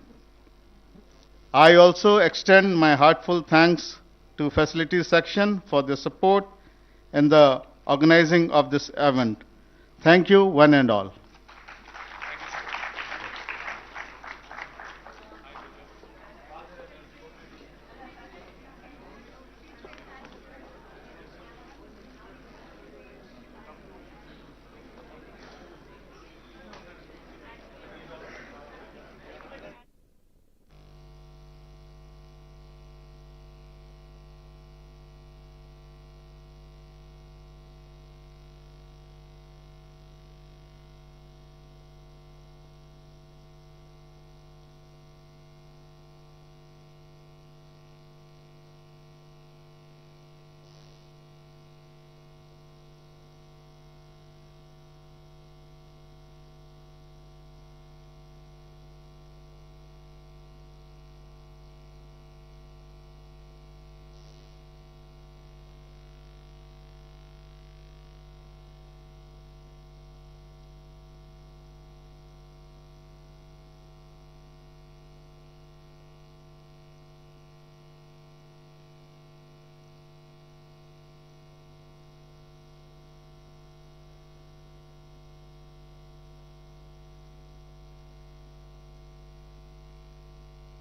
I also extend my heartfelt thanks to Facilities Section for their support in the organizing of this event. Thank you, one and all.